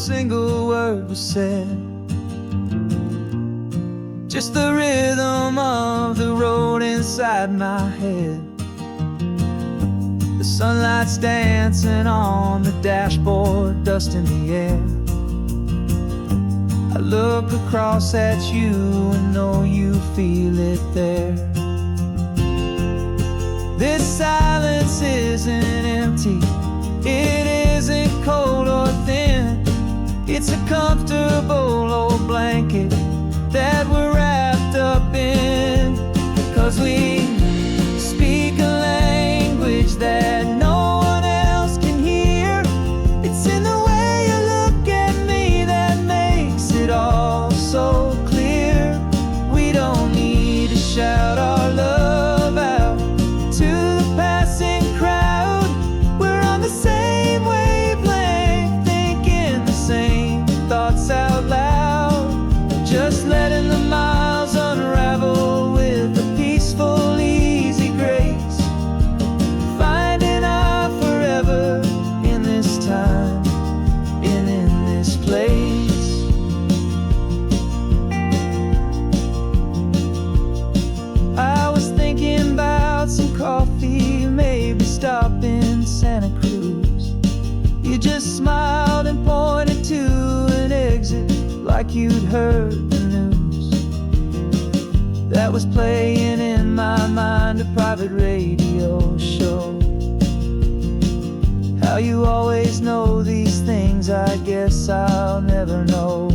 single word was said, just the rhythm of the road inside my head. The sunlight's dancing on the dashboard, dust in the air. I look across at you and know you feel it there. This silence isn't empty, it isn't cold or thin. It's a comfortable old blanket that we're wrapped up in. 'Cause we speak a language that no one else can hear. It's in the way you look at me that makes it all so clear. We don't need to shout our love out to the passing crowd. We're on the same wavelength, thinking the same thoughts out loud. Just letting the miles unravel with a peaceful, easy grace. Finding our forever in this time and in this place. I was thinking about some coffee, maybe stop in Santa Cruz. You just smiled and pointed to an exit like you'd heard the news. That was playing in my mind, a private radio show. How you always know these things, I guess I'll never know.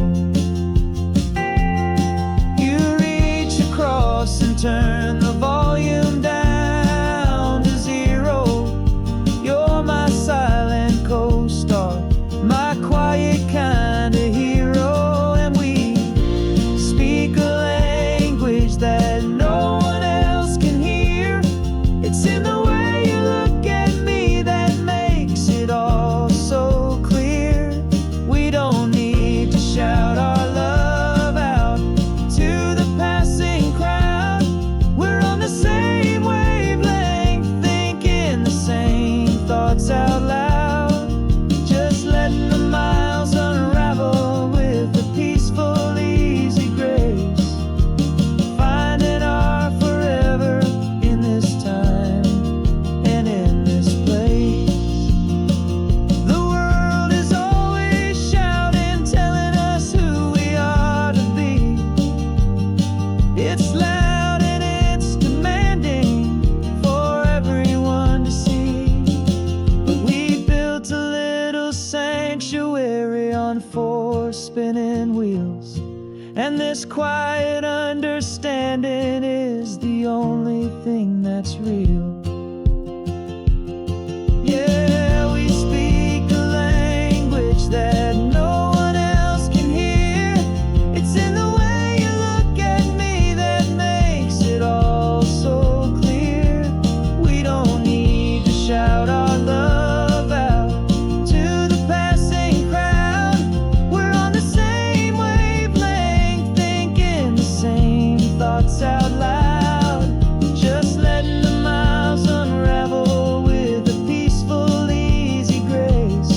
You reach across and turn the volume down to 0. You're my silent co-star, my quiet kind of hero. And we speak a language that no one else can hear. It's in the way you look at me that makes it all so clear. We don't need to shout our love out to the passing crowd. We're on the same wavelength, thinking the same thoughts out loud. Just letting the miles unravel with a peaceful, easy grace. Finding our forever in this time and in this place. The world is always shouting, telling us who we are to be. It's loud and it's demanding for everyone to see. But we built a little sanctuary on 4 spinning wheels, and this quiet understanding is the only thing that's real. Yeah, we speak a language that no one else can hear. It's in the way you look at me that makes it all so clear. We don't need to shout our love out to the passing crowd. We're on the same wavelength, thinking the same thoughts out loud. Just letting the miles unravel with a peaceful, easy grace.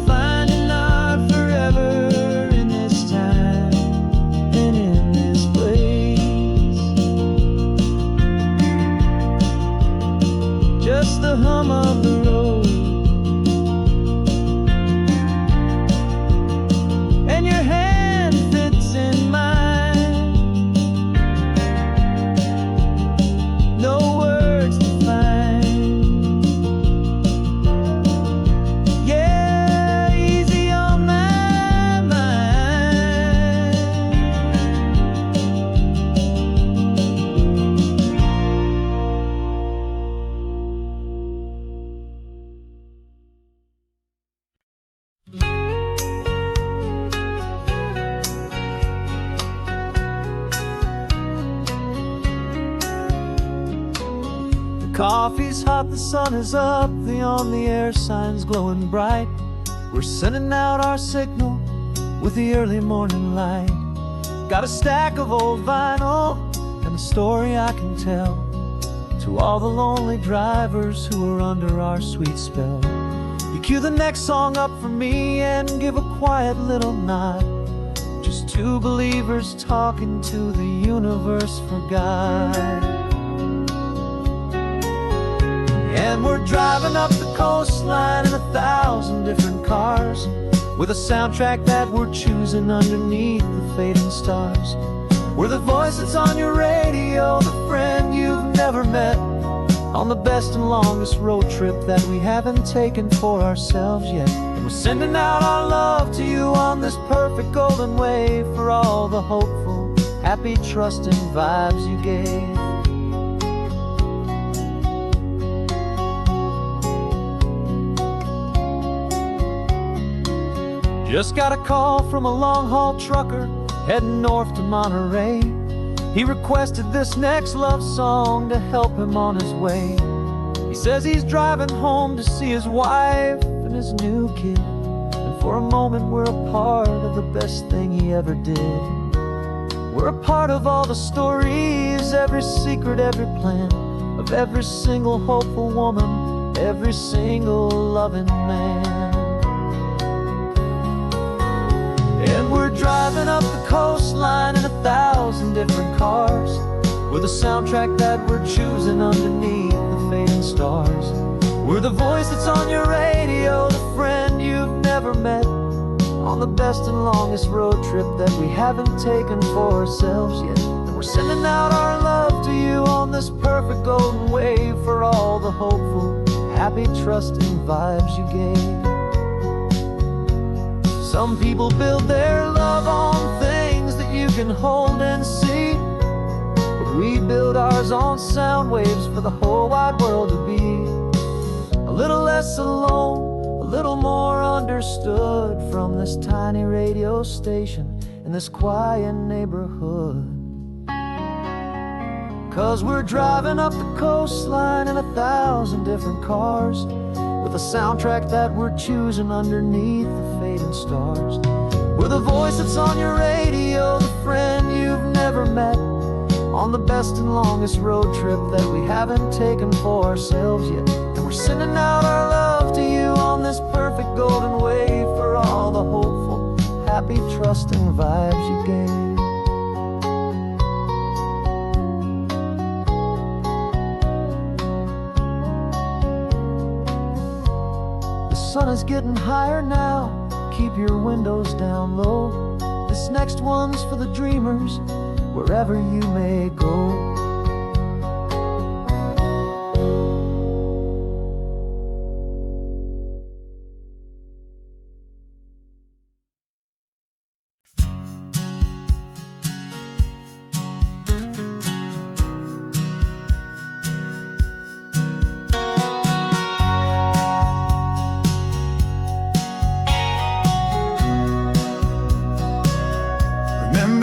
Finding our forever in this time and in this place. Just the hum of the road and your hand fits in mine. No words to find. Yeah, easy on my mind. Coffee's hot, the sun is up, the on-the-air sign's glowing bright. We're sending out our signal with the early morning light. Got a stack of old vinyl and a story I can tell to all the lonely drivers who are under our sweet spell. You cue the next song up for me and give a quiet little nod. Just two believers talking to the universe for God. And we're driving up the coastline in 1,000 different cars, with a soundtrack that we're choosing underneath the fading stars. We're the voice that's on your radio, the friend you've never met, on the best and longest road trip that we haven't taken for ourselves yet. And we're sending out our love to you on this perfect golden wave, for all the hopeful, happy, trusting vibes you gave. Just got a call from a long-haul trucker heading north to Monterey. He requested this next love song to help him on his way. He says he's driving home to see his wife and his new kid, and for a moment we're a part of the best thing he ever did. We're a part of all the stories, every secret, every plan, of every single hopeful woman, every single loving man. And we're driving up the coastline in 1,000 different cars, with a soundtrack that we're choosing underneath the fading stars. We're the voice that's on your radio, the friend you've never met, on the best and longest road trip that we haven't taken for ourselves yet. And we're sending out our love to you on this perfect golden wave, for all the hopeful, happy, trusting vibes you gave. Some people build their love on things that you can hold and see, but we build ours on sound waves for the whole wide world to be a little less alone, a little more understood, from this tiny radio station in this quiet neighborhood. 'Cause we're driving up the coastline in 1,000 different cars, with a soundtrack that we're choosing underneath the fading stars. We're the voice that's on your radio, the friend you've never met, on the best and longest road trip that we haven't taken for ourselves yet. And we're sending out our love to you on this perfect golden wave, for all the hopeful, happy, trusting vibes you gave. The sun is getting higher now, keep your windows down low. This next one's for the dreamers, wherever you may go.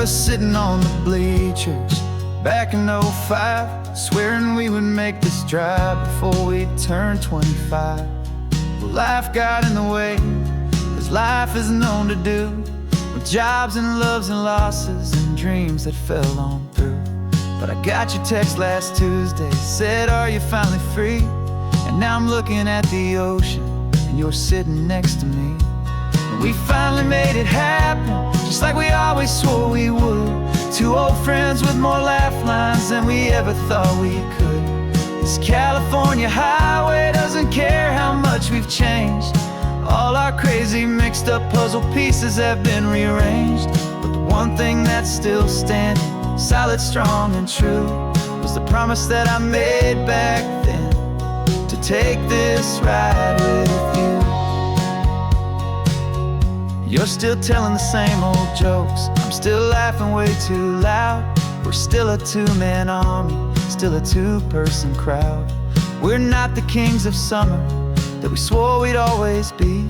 Sitting on the bleachers back in '05, swearing we would make this drive before we turned 25. Well, life got in the way, as life is known to do, with jobs and loves and losses and dreams that fell on through. But I got your text last Tuesday, said, are you finally free? And now I'm looking at the ocean, and you're sitting next to me. We finally made it happen, just like we always swore we would. Two old friends with more laugh lines than we ever thought we could. This California highway doesn't care how much we've changed. All our crazy mixed up puzzle pieces have been rearranged, but the one thing that's still standing, solid, strong, and true, was the promise that I made back then, to take this ride with you. You're still telling the same old jokes, I'm still laughing way too loud. We're still a two-man army, still a two-person crowd. We're not the kings of summer that we swore we'd always be.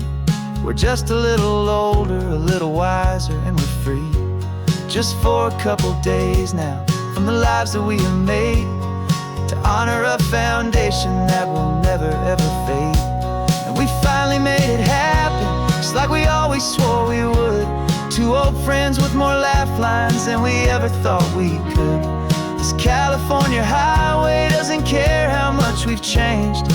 We're just a little older, a little wiser, and we're free. Just for a couple days now, from the lives that we have made, to honor a foundation that will never ever fade. And we finally made it happen, just like we always swore we would. Two old friends with more laugh lines than we ever thought we could. This California highway doesn't care how much we've changed.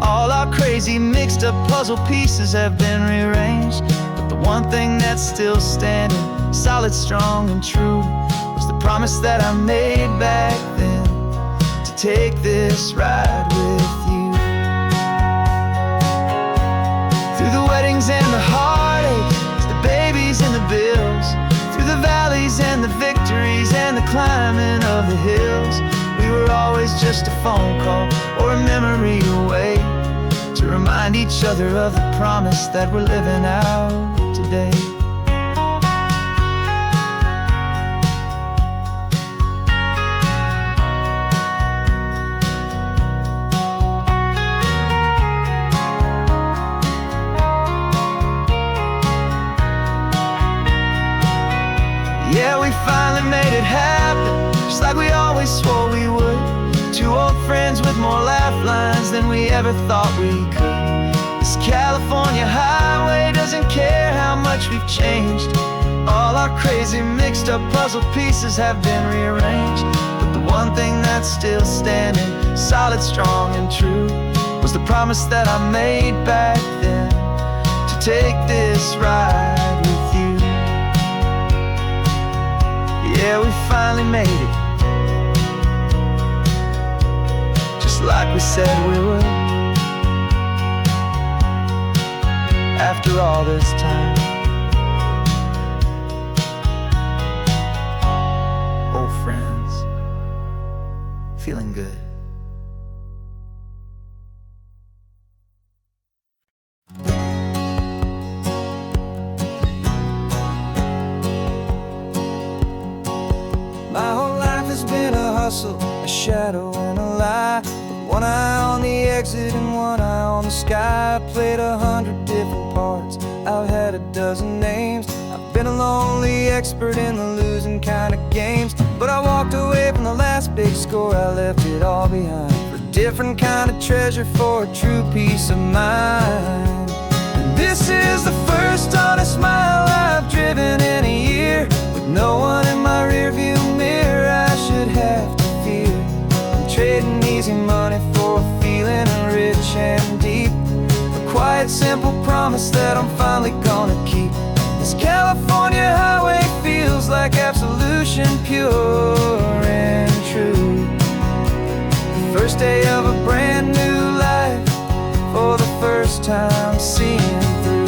All our crazy mixed up puzzle pieces have been rearranged, but the one thing that's still standing, solid, strong, and true, was the promise that I made back then, to take this ride with you. Through the weddings and the heartaches, the babies and the bills, through the valleys and the victories and the climbing of the hills, we were always just a phone call or a memory away, to remind each other of the promise that we're living out today. Yeah, we finally made it happen, just like we always swore we would. Two old friends with more laugh lines than we ever thought we could. This California highway doesn't care how much we've changed. All our crazy mixed up puzzle pieces have been rearranged, but the one thing that's still standing, solid, strong, and true, was the promise that I made back then, to take this ride with you. Yeah, we finally made it, just like we said we would. After all this time, old friends, feeling good. My whole life has been a hustle, a shadow and a lie, with one eye on the exit and one eye on the sky. I played 100 different parts, I've had a dozen names. I've been a lonely expert in the losing kind of games, but I walked away from the last big score, I left it all behind, for a different kind of treasure, for a true peace of mind. And this is the first honest mile I've driven in a year, with no one in my rearview mirror I should have to fear. I'm trading easy money for a feeling rich and deep, a quiet, simple promise that I'm finally gonna keep. This California highway feels like absolution, pure and true. The first day of a brand new life, for the first time seeing through.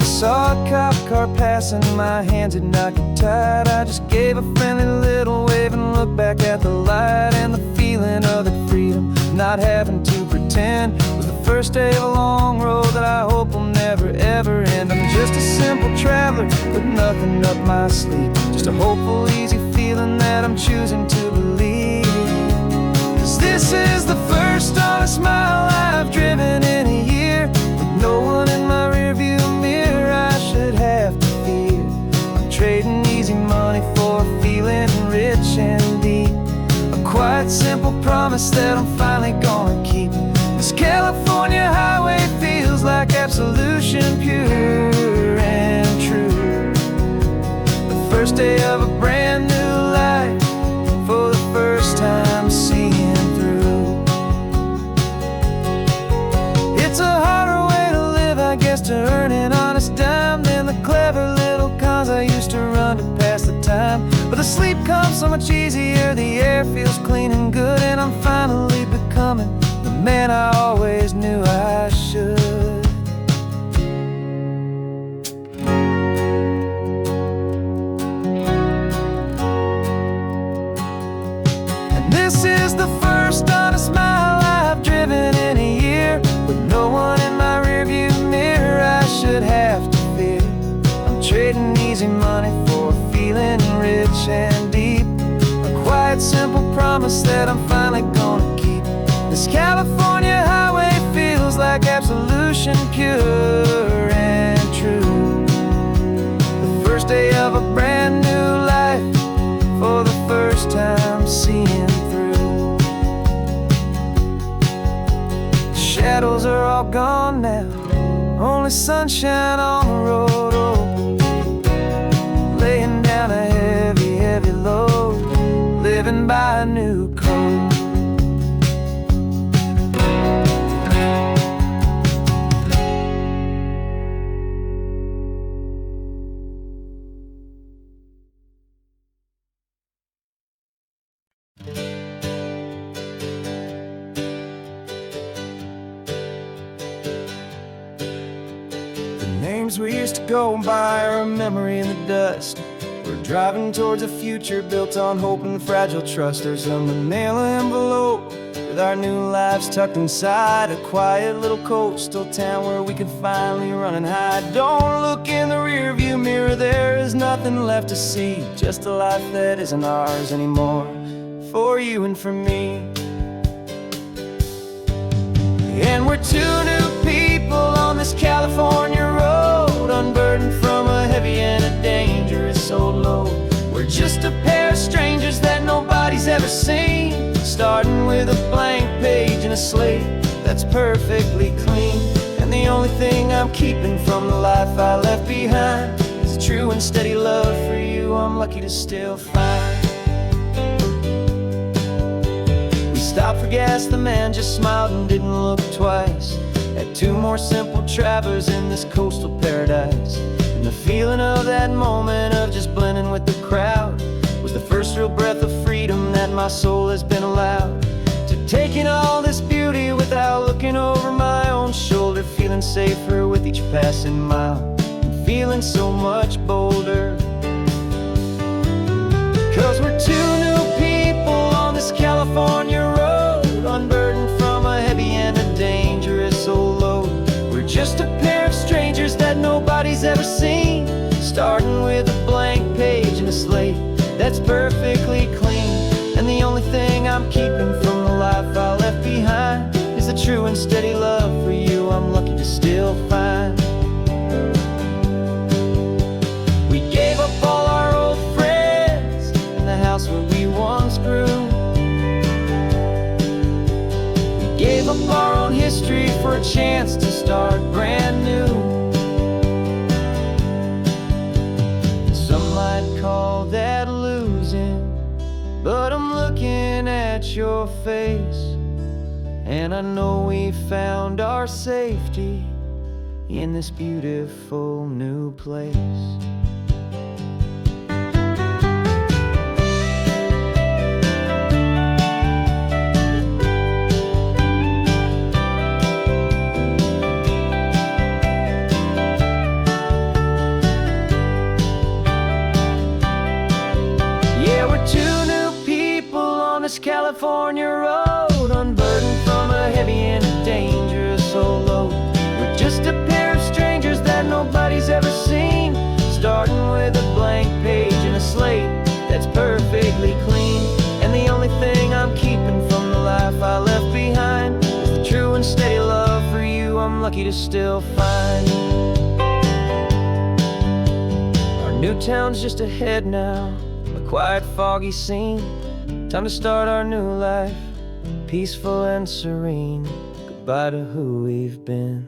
Saw a cop car passing, my hands had not get tied. I just gave a friendly little wave and looked back at the light, and the feeling of the freedom, not having to pretend, was the first day of a long road that I hope will never ever end. I'm just a simple traveler with nothing up my sleeve, just a hopeful, easy feeling that I'm choosing to believe. 'Cause this is the first honest mile I've driven in a year, with no one in my rearview mirror I should have to fear. I'm trading easy money for a feeling rich and deep, a quiet, simple promise that I'm finally gonna keep. This California highway feels like absolution, pure and true. The first day of a brand new life, for the first time seeing through. It's a harder way to live, I guess, to earn an honest dime, than the clever little cons I used to run to pass the time. But the sleep comes so much easier, the air feels clean and good, and I'm finally becoming the man I always knew I should. And this is the first honest mile I've driven in a year, with no one in my rearview mirror I should have to fear. I'm trading easy money for a feeling rich and deep, a quiet, simple promise that I'm finally gonna keep. This California highway feels like absolution, pure and true. The first day of a brand new life, for the first time seeing through. The shadows are all gone now, only sunshine on the road, oh, laying down a heavy, heavy load. living by a new code. We used to go by are a memory in the dust. We're driving towards a future built on hope and fragile trust. There's a manila envelope with our new lives tucked inside, a quiet little coastal town where we could finally run and hide. Don't look in the rearview mirror, there is nothing left to see, just a life that isn't ours anymore, for you and for me. And we're two new people on this California road, unburdened from a heavy and a dangerous old load. We're just a pair of strangers that nobody's ever seen, starting with a blank page and a slate that's perfectly clean. And the only thing I'm keeping from the life I left behind is a true and steady love for you I'm lucky to still find. We stopped for gas, the man just smiled and didn't look twice. Had two more simple travelers in this coastal paradise. And the feeling of that moment of just blending with the crowd was the first real breath of freedom that my soul has been allowed to take in all this beauty without looking over my own shoulder, feeling safer with each passing mile and feeling so much bolder. 'Cause we're two new people on this California road, unburdened from a heavy and a dangerous old load. We're just a pair of strangers that nobody's ever seen, starting with a blank page and a slate that's perfectly clean. And the only thing I'm keeping from the life I left behind is the true and steady love for you I'm lucky to still find. We gave up all our old friends and the house where we once grew. Gave up our own history for a chance to start brand new. Some might call that losing, but I'm looking at your face, and I know we found our safety in this beautiful new place. California road, unburdened from a heavy and a dangerous old load. We're just a pair of strangers that nobody's ever seen, starting with a blank page and a slate that's perfectly clean. And the only thing I'm keeping from the life I left behind is the true and steady love for you I'm lucky to still find. Our new town's just ahead now, a quiet foggy scene. Time to start our new life, peaceful and serene. Goodbye to who we've been.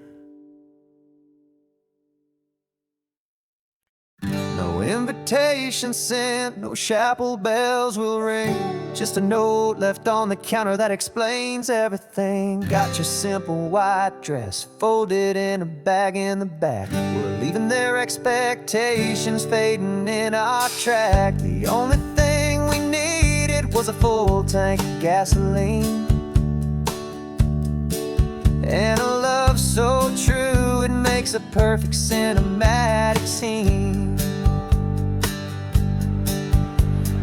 No invitation sent, no chapel bells will ring. Just a note left on the counter that explains everything. Got your simple white dress folded in a bag in the back. We're leaving their expectations fading in our track. The only thing we needed was a full tank of gasoline, and a love so true it makes a perfect cinematic scene.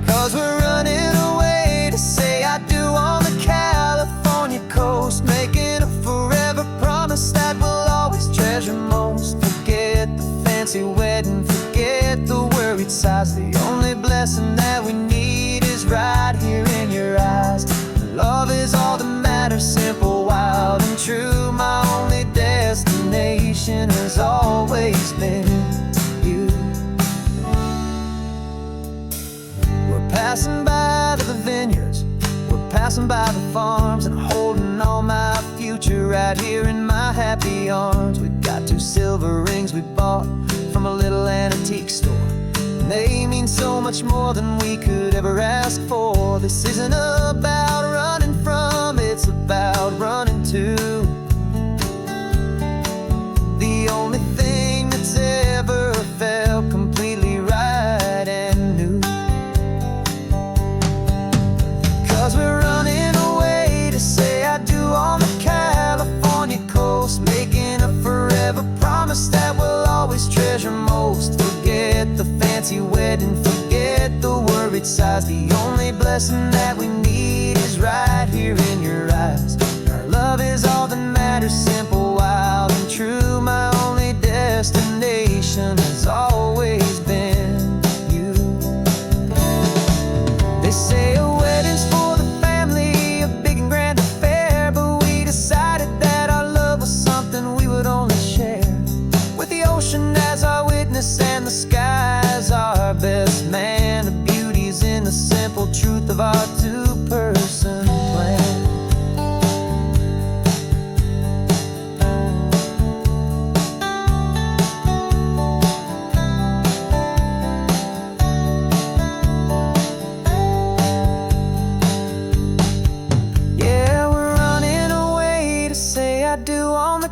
'Cause we're running away to say I do on the California coast, making a forever promise that we'll always treasure most. Forget the fancy wedding, forget the worried sighs. The only blessing that we need is right here in your eyes. Love is all that matters, simple, wild, and true. My only destination has always been you. We're passing by the vineyards, we're passing by the farms, and holding all my future right here in my happy arms. We've got 2 silver rings we bought from a little antique store. and they mean so much more than we could ever ask for. This isn't about running from, it's about running to the only thing that's ever felt completely right and new. 'Cause we're running away to say I do on the California coast, making a forever promise that we'll always treasure most. Forget the fancy wedding, forget the worried sighs. The only blessing that we need is right here in your eyes. Our love is all that matters, simple, wild, and true. My only destination has always been you. They say a wedding's for the family, a big and grand affair, but we decided that our love was something we would only share with the ocean as our witness and the sky as our best man. The beauty's in the simple truth of our two-person plan.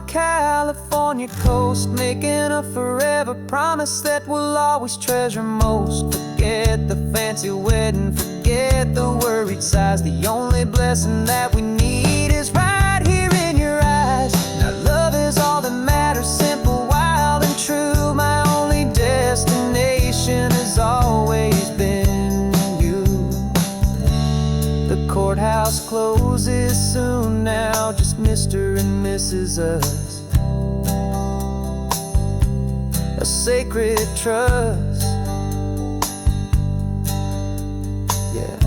California coast, making a forever promise that we'll always treasure most. Forget the fancy wedding, forget the worried sighs. The only blessing that we need is right here in your eyes. Now love is all that matters, simple, wild, and true. My only destination has always been you. The courthouse closes soon now, just Mr. and Mrs. Us. A sacred trust, yeah,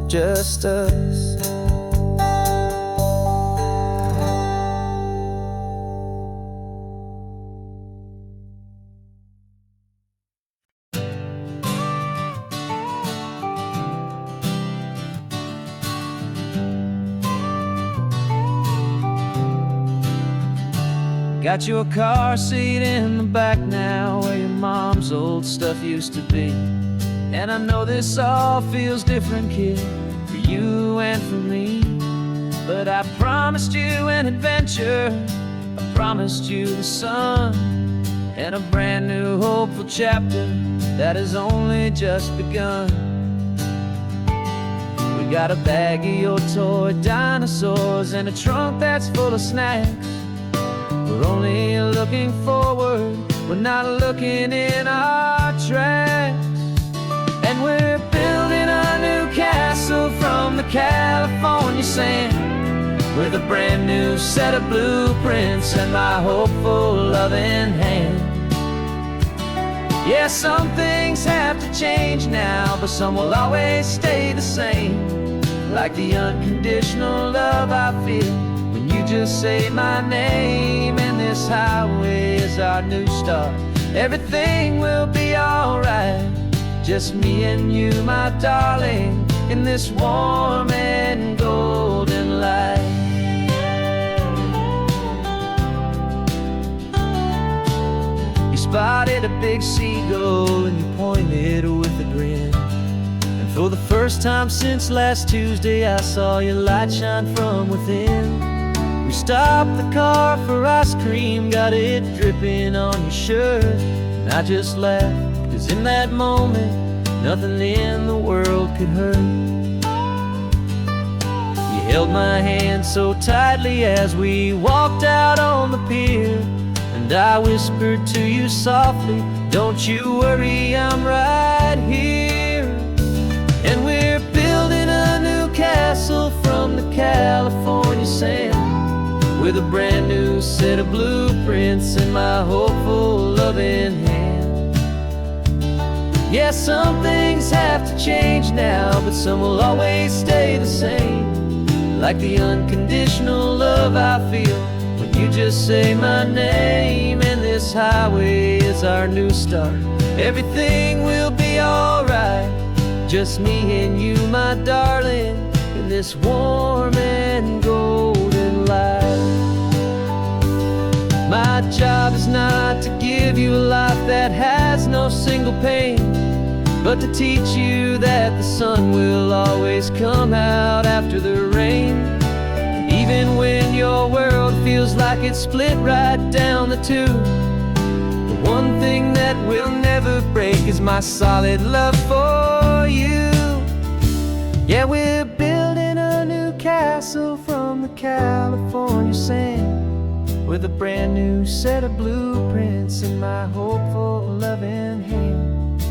just us. Got your car seat in the back now, where your mom's old stuff used to be. And I know this all feels different, kid, for you and for me. But I promised you an adventure, I promised you the sun, and a brand new hopeful chapter that has only just begun. We got a bag of your toy dinosaurs and a trunk that's full of snacks. We're only looking forward, we're not looking in our tracks. And we're building a new castle from the California sand, with a brand new set of blueprints and my hopeful loving hand. Yeah, some things have to change now, but some will always stay the same. Like the unconditional love I feel when you just say my name. And this highway is our new start, everything will be alright. Just me and you, my darling, in this warm and golden light. You spotted a big seagull and you pointed with a grin. And for the first time since last Tuesday, I saw your light shine from within. We stopped the car for ice cream, got it dripping on your shirt. And I just laughed, 'cause in that moment, nothing in the world could hurt. You held my hand so tightly as we walked out on the pier, and I whispered to you softly, don't you worry, I'm right here. And we're building a new castle from the California sand, with a brand new set of blueprints in my hopeful loving hand. Yeah, some things have to change now, but some will always stay the same. Like the unconditional love I feel when you just say my name. And this highway is our new start, everything will be alright. Just me and you, my darling, in this warm and golden light. My job is not to give you a that has no single pain, but to teach you that the sun will always come out after the rain. Even when your world feels like it's split right down the two, the one thing that will never break is my solid love for you. Yeah, we're building a new castle from the California sand, with a brand new set of blueprints in my hopeful, loving hand.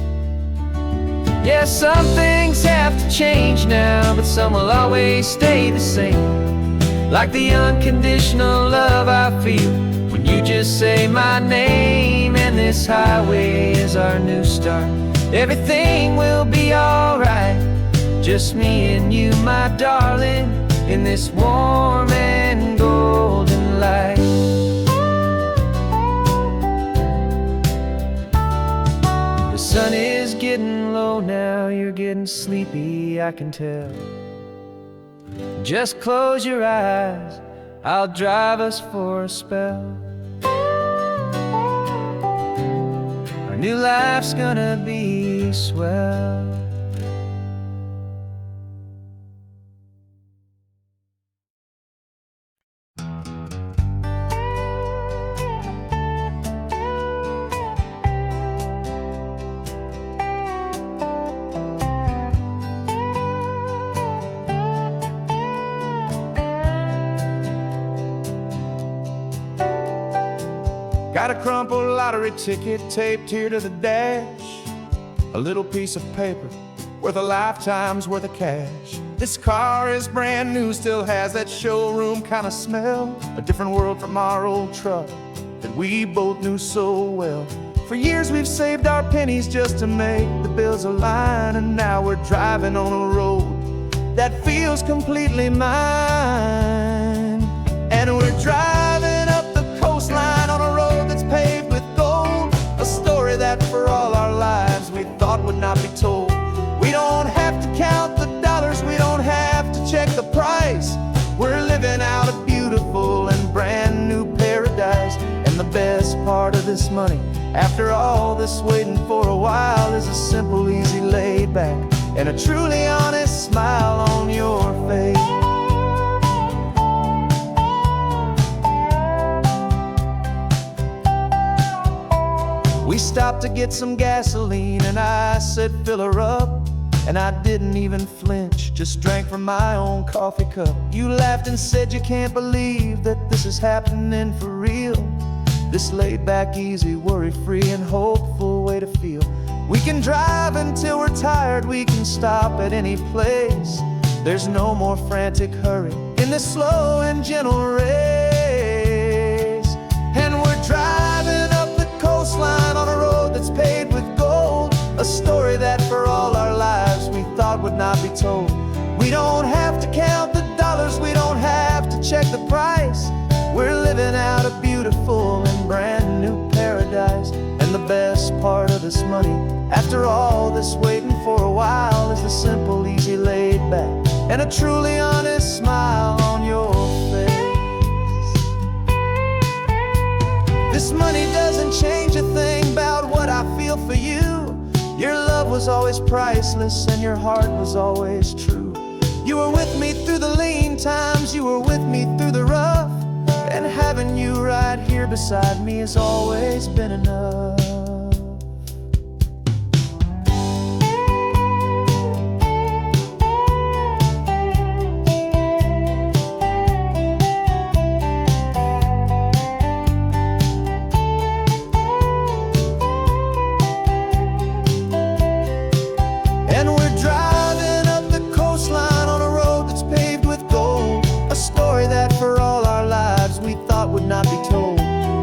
Yeah, some things have to change now, but some will always stay the same. Like the unconditional love I feel when you just say my name. And this highway is our new start. Everything will be alright, just me and you, my darling, in this warm and golden light. The sun is getting low now, you're getting sleepy, I can tell. Just close your eyes, I'll drive us for a spell. Our new life's gonna be swell. Got a crumpled lottery ticket taped here to the dash, a little piece of paper worth a lifetime's worth of cash. This car is brand new, still has that showroom kind of smell, a different world from our old truck that we both knew so well. For years we've saved our pennies just to make the bills align, and now we're driving on a road that feels completely mine. And we're driving up the coastline on a road that's paved with gold, a story that for all our lives we thought would not be told. We don't have to count the dollars, we don't have to check the price. We're living out a beautiful and brand new paradise. And the best part of this money, after all this waiting for a while, is a simple, easy, laid back, and a truly honest smile on your face. We stopped to get some gasoline, and I said, fill her up. And I didn't even flinch, just drank from my own coffee cup. You laughed and said you can't believe that this is happening for real. This laid back, easy, worry-free and hopeful way to feel. We can drive until we're tired, we can stop at any place. There's no more frantic hurry in this slow and gentle race. And we're driving up the coastline on a road that's paved with gold, a story that for all our lives we thought would not be told. We don't have to count the dollars, we don't have to check the price. We're living out a beautiful and brand new paradise. And the best part of this money, after all this waiting for a while, is the simple, easy, laid back, and a truly honest smile on your face. This money doesn't change a thing about what I feel for you. Your love was always priceless and your heart was always true. You were with me through the lean times, you were with me through the rough, and having you right here beside me has always been enough. And we're driving up the coastline on a road that's paved with gold, a story that for all our lives we thought would not be told.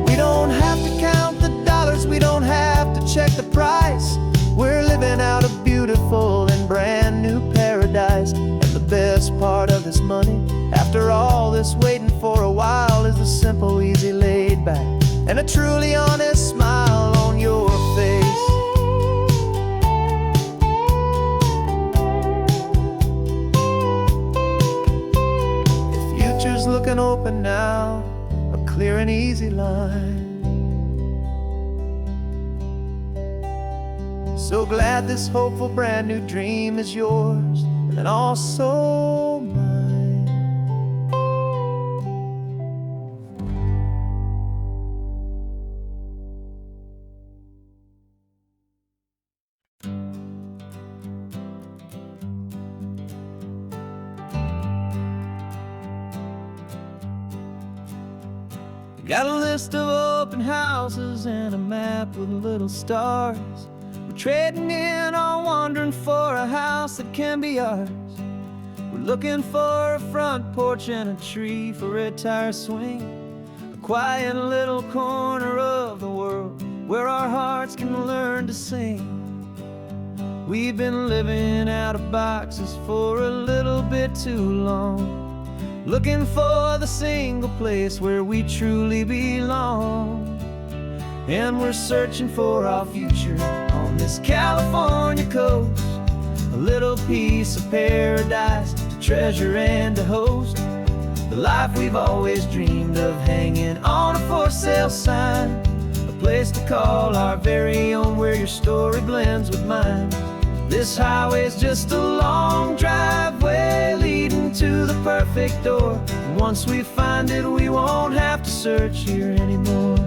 We don't have to count the dollars, we don't have to check the price. We're living out a beautiful and brand new paradise. And the best part of this money, after all this waiting for a while, is the simple, easy, laid back, and a truly honest smile on your face. The future's looking open now, a clear and easy line. So glad this hopeful brand new dream is yours and also mine. Got a list of open houses and a map with little stars. We're trading in our wandering for a house that can be ours. We're looking for a front porch and a tree for a tire swing, a quiet little corner of the world where our hearts can learn to sing. We've been living out of boxes for a little bit too long, looking for the single place where we truly belong. And we're searching for our future on this California coast, a little piece of paradise to treasure and to host, the life we've always dreamed of, hanging on a for sale sign, a place to call our very own where your story blends with mine. This highway's just a long driveway leading to the perfect door. And once we find it, we won't have to search here anymore.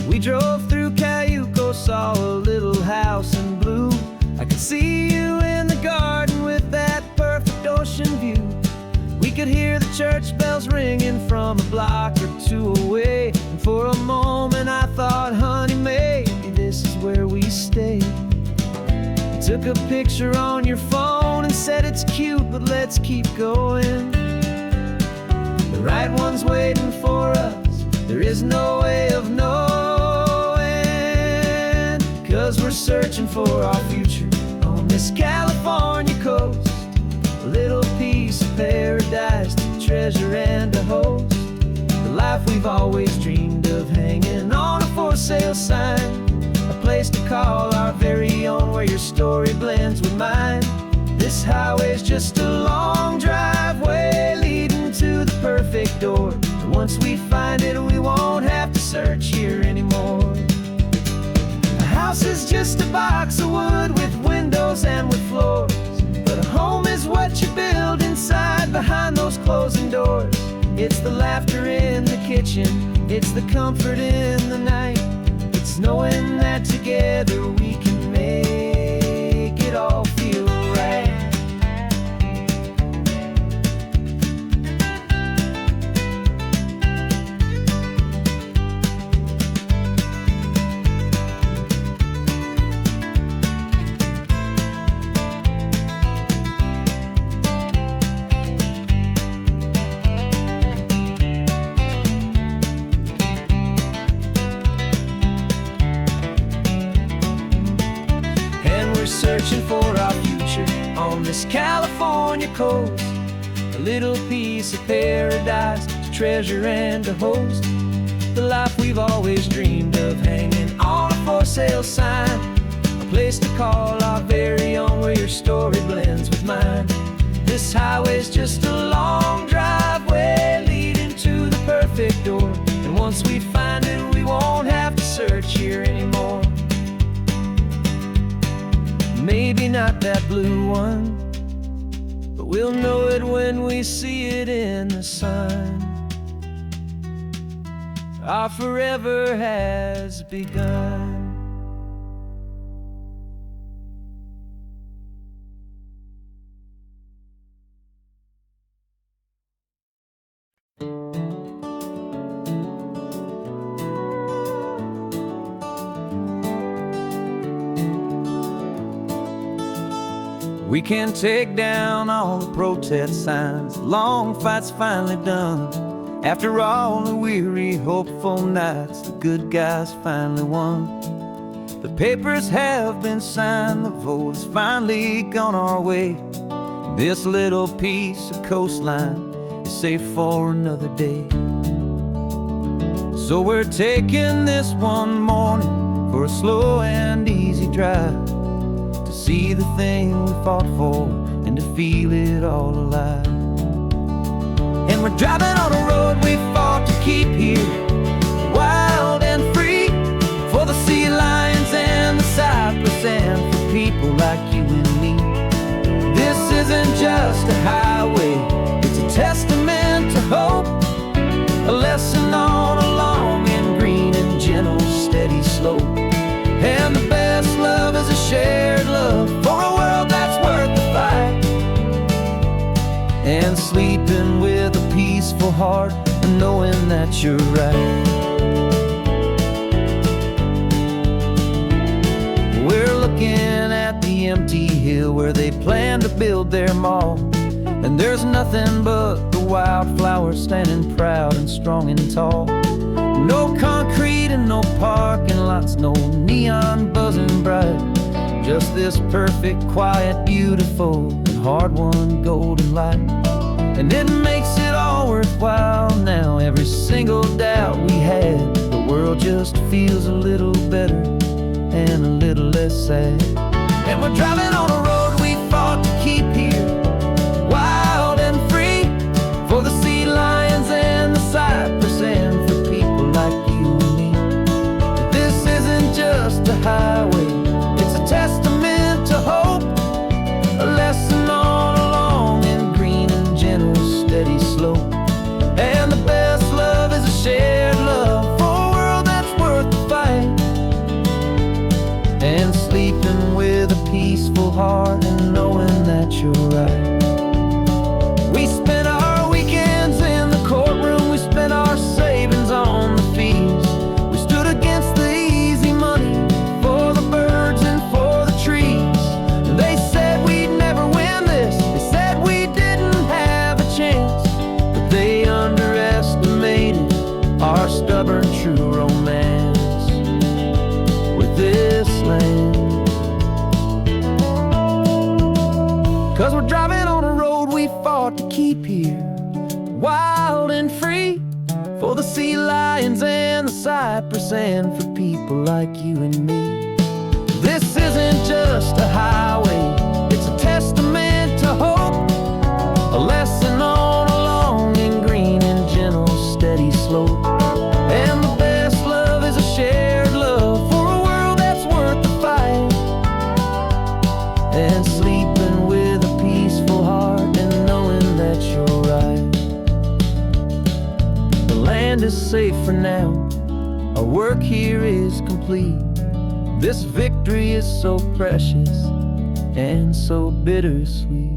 We drove through Cayuco, saw a little house in blue. I could see you in the garden with that perfect ocean view. We could hear the church bells ringing from a block or two away. And for a moment I thought, honey, maybe this is where we stay. You took a picture on your phone and said it's cute, but let's keep going. The right one's waiting for us, there is no way of knowing, 'cause we're searching for our future on this California coast, a little piece of paradise to treasure and to host, the life we've always dreamed of, hanging on a for sale sign, a place to call our very own where your story blends with mine. This highway's just a long driveway leading to the perfect door. And once we find it, we won't have to search here anymore. A house is just a box of wood with windows and with floors, but a home is what you build inside behind those closing doors. It's the laughter in the kitchen, it's the comfort in the night, it's knowing that together we can make it all feel right. Searching for our future on this California coast, a little piece of paradise to treasure and to host, the life we've always dreamed of, hanging on a for sale sign, a place to call our very own where your story blends with mine. This highway's just a long driveway leading to the perfect door, and once we find it, we won't have to search here anymore. Maybe not that blue one, but we'll know it when we see it in the sun. Our forever has begun. We can take down all the protest signs, long fight's finally done. After all the weary, hopeful nights, the good guys finally won. The papers have been signed, the vote has finally gone our way. This little piece of coastline is safe for another day. So we're taking this one morning for a slow and easy drive, to see the thing we fought for and to feel it all alive. And we're driving on a road we fought to keep here, wild and free, and sleeping with a peaceful heart and knowing that you're right. We're looking at the empty hill where they plan to build their mall, and there's nothing but the wildflowers standing proud and strong and tall. No concrete and no parking lots, no neon buzzing bright, just this perfect, quiet, beautiful, and hard-won golden light. And it makes it all worthwhile now. Every single doubt we had, the world just feels a little better and a little less sad. And we're driving on a road we fought to keep here, wild and free, for the sea lions and the cypress, and for people like you and me. This isn't just a highway, it's a testament to hope, a lesson on a long and green and gentle steady slope. And the best love is a shared love for a world that's worth the fight, and sleeping with a peaceful heart and knowing that you're right. We spent our weekends in the courtroom, we spent our savings on the fees. We stood against the easy money for the birds and for the trees. They said we'd never win this, they said we didn't have a chance, but they underestimated our stubborn true romance with this land. 'Cause we're driving on a road we fought to keep here, wild and free, for the sea lions and the cypress, and for people like you and me. This isn't just a highway, it's a testament to hope, a lesson on a long and green and gentle steady slope. And the best love is a shared love for a world that's worth the fight, and sleeping with a peaceful heart and knowing that you're right. The land is safe for now, our work here is complete. This victory is so precious and so bittersweet.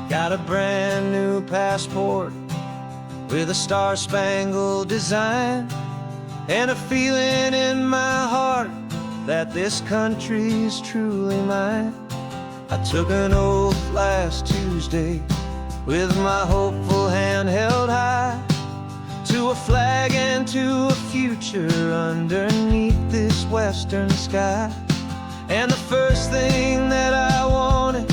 Got a brand new passport with a star-spangled design, and a feeling in my heart that this country's truly mine. I took an oath last Tuesday with my hopeful hand held high, to a flag and to a future underneath this western sky. And the first thing that I wanted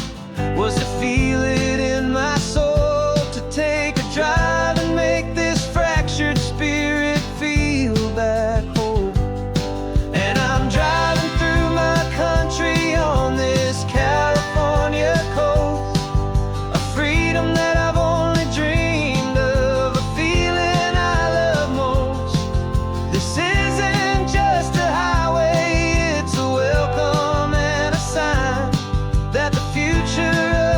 was to feel it in my soul, to take a drive and make this fractured spirit feel back home. And I'm driving through my country on this California coast, a freedom that I've only dreamed of, a feeling I love most. This isn't just a highway, it's a welcome and a sign that the future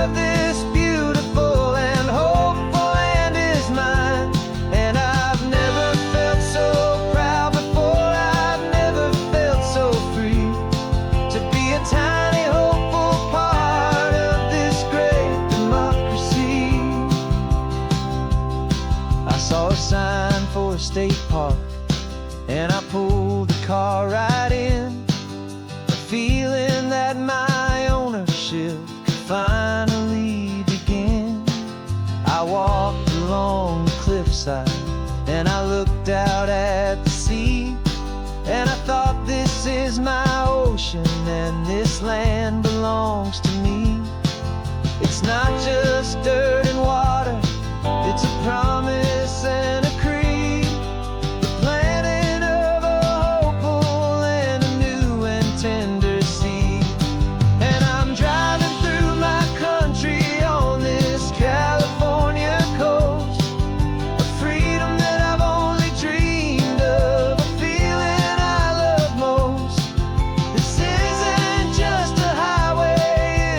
of this beautiful and hopeful land is mine. And I've never felt so proud before, I've never felt so free, to be a tiny hopeful part of this great democracy. I saw a sign for a state park, and I pulled the car right in, a feeling that my ownership could finally begin. I walked along the cliffside and I looked out at the sea, and I thought, this is my ocean and this land belongs to me. It's not just dirt and water, it's a promise and a creed, the planting of a hopeful and a new and tender seed. And I'm driving through my country on this California coast, a freedom that I've only dreamed of, a feeling I love most. This isn't just a highway,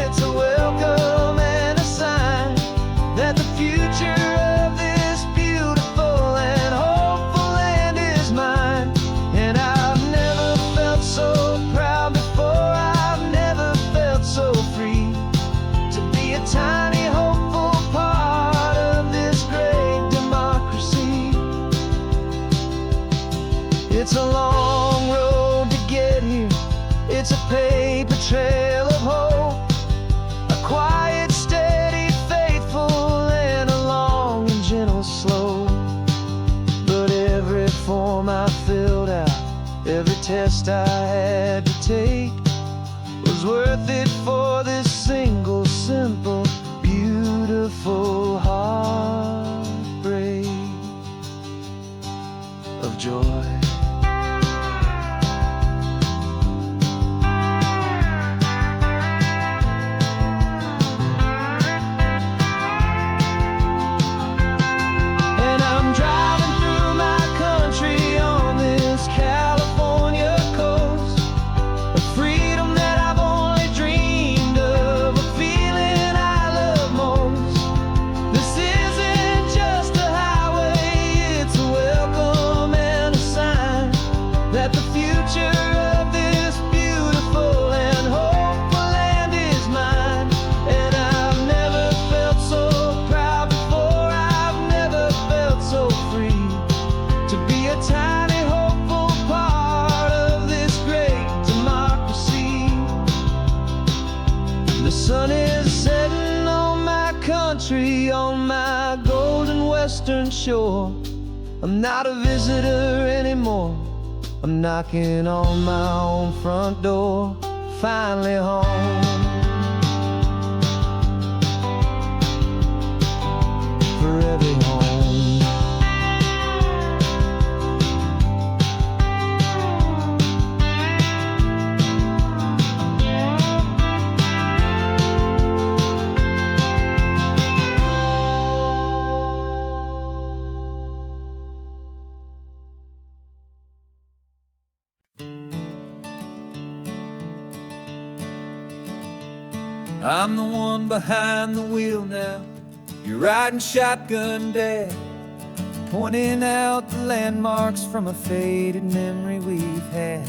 test I had to take was worth it for this single, simple, beautiful heartbreak of joy. And I'm driving through my country on this California coast, a freedom that I've only dreamed of, a feeling I love most. This isn't just a highway, it's a welcome and a sign that the future of this beautiful and hopeful land is mine. And I've never felt so proud before, I've never felt so free to be a tiny hopeful part of this great democracy. The sun is setting on my country, on my golden western shore. I'm not a visitor anymore, I'm knocking on my own front door, finally home. Forever home. I'm the one behind the wheel now, you're riding shotgun, Dad, pointing out the landmarks from a faded memory we've had.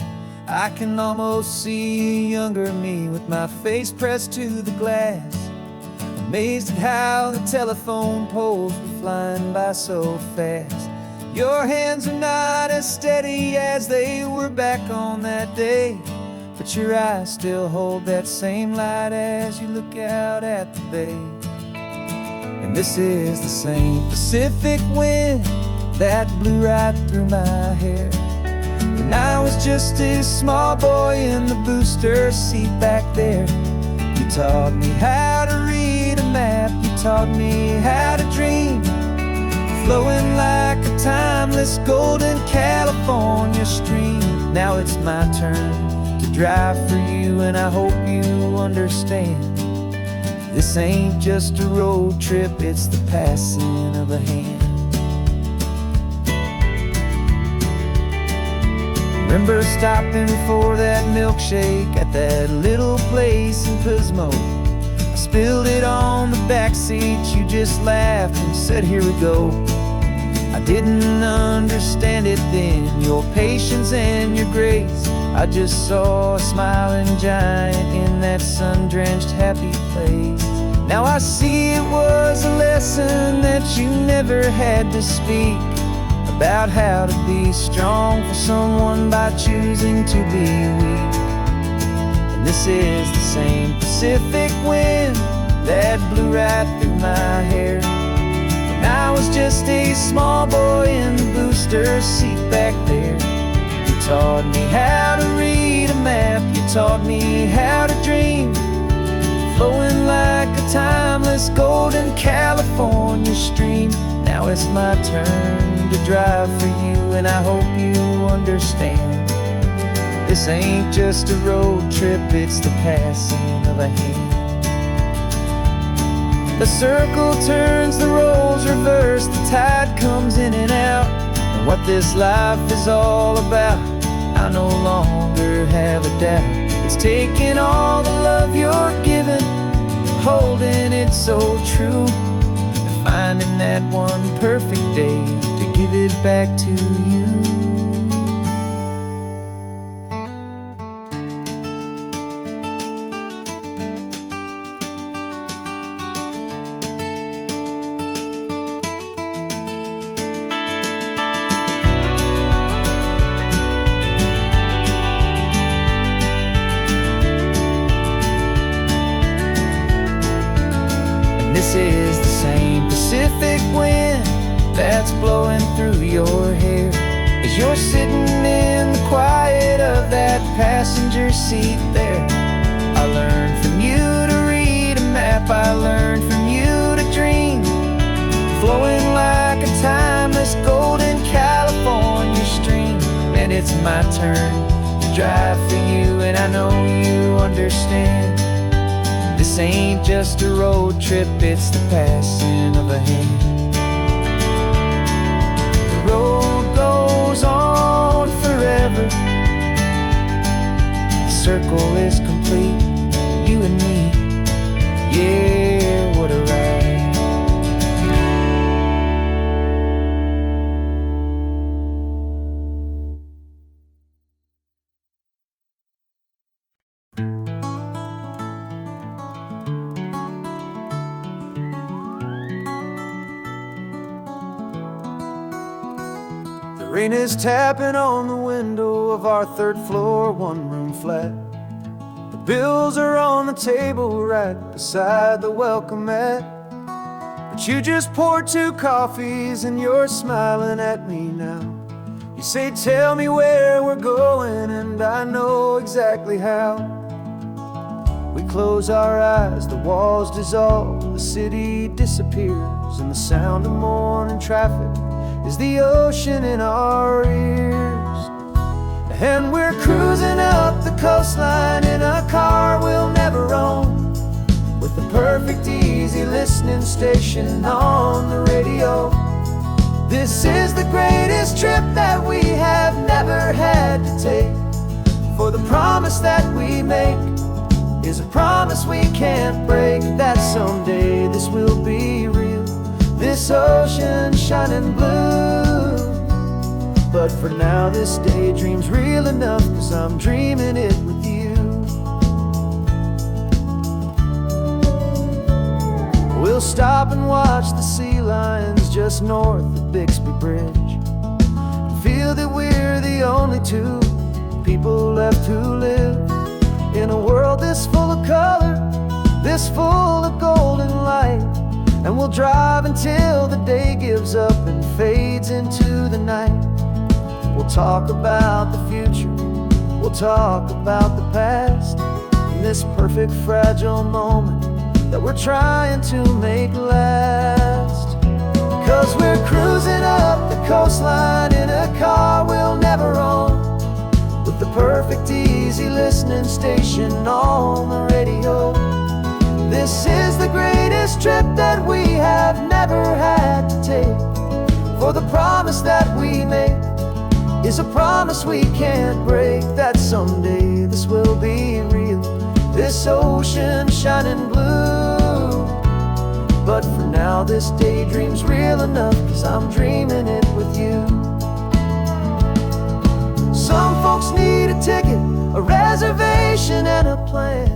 I can almost see a younger me with my face pressed to the glass, amazed at how the telephone poles were flying by so fast. Your hands are not as steady as they were back on that day, but your eyes still hold that same light as you look out at the bay. And this is the same Pacific wind that blew right through my hair when I was just a small boy in the booster seat back there. You taught me how to read a map, you taught me how to dream, flowing like a timeless golden California stream. Now it's my turn to drive for you, and I hope you understand. This ain't just a road trip, it's the passing of a hand. Remember stopping for that milkshake at that little place in Pismo. I spilled it on the back seat, you just laughed and said, "Here we go." I didn't understand it then, your patience and your grace. I just saw a smiling giant in that sun-drenched happy place. Now I see it was a lesson that you never had to speak, about how to be strong for someone by choosing to be weak. And this is the same Pacific wind that blew right through my hair when I was just a small boy in the booster seat back there. You taught me how to read a map, you taught me how to dream, flowing like a timeless golden California stream. Now it's my turn to drive for you, and I hope you understand. This ain't just a road trip, it's the passing of a hand. The circle turns, the roles reverse, the tide comes in and out. And what this life is all about, I no longer have a doubt. It's taking all the love you're giving, holding it so true, and finding that one perfect day to give it back to you. This is the same Pacific wind that's blowing through your hair as you're sitting in the quiet of that passenger seat there. I learned from you to read a map, I learned from you to dream, flowing like a timeless golden California stream. And it's my turn to drive for you, and I know you understand. This ain't just a road trip, it's the passing of a hand. The road goes on forever, the circle is complete, you and me, yeah, what a ride. The rain is tapping on the window of our third floor, one-room flat. The bills are on the table right beside the welcome mat. But you just poured 2 coffees and you're smiling at me now. You say, tell me where we're going, and I know exactly how. We close our eyes, the walls dissolve, the city disappears, and the sound of morning traffic is the ocean in our ears. And we're cruising up the coastline in a car we'll never own, with the perfect easy listening station on the radio. This is the greatest trip that we have never had to take, for the promise that we make is a promise we can't break, that someday this will be real, this ocean shining blue. But for now this daydream's real enough, 'cause I'm dreaming it with you. We'll stop and watch the sea lions just north of Bixby Bridge, and feel that we're the only 2 people left who live in a world this full of color, this full of golden light. And we'll drive until the day gives up and fades into the night. We'll talk about the future, we'll talk about the past, in this perfect fragile moment that we're trying to make last. 'Cause we're cruising up the coastline in a car we'll never own, with the perfect easy listening station on the radio. This is the greatest trip that we have never had to take, for the promise that we make is a promise we can't break, that someday this will be real, this ocean shining blue. But for now this daydream's real enough, 'cause I'm dreaming it with you. Some folks need a ticket, a reservation and a plan,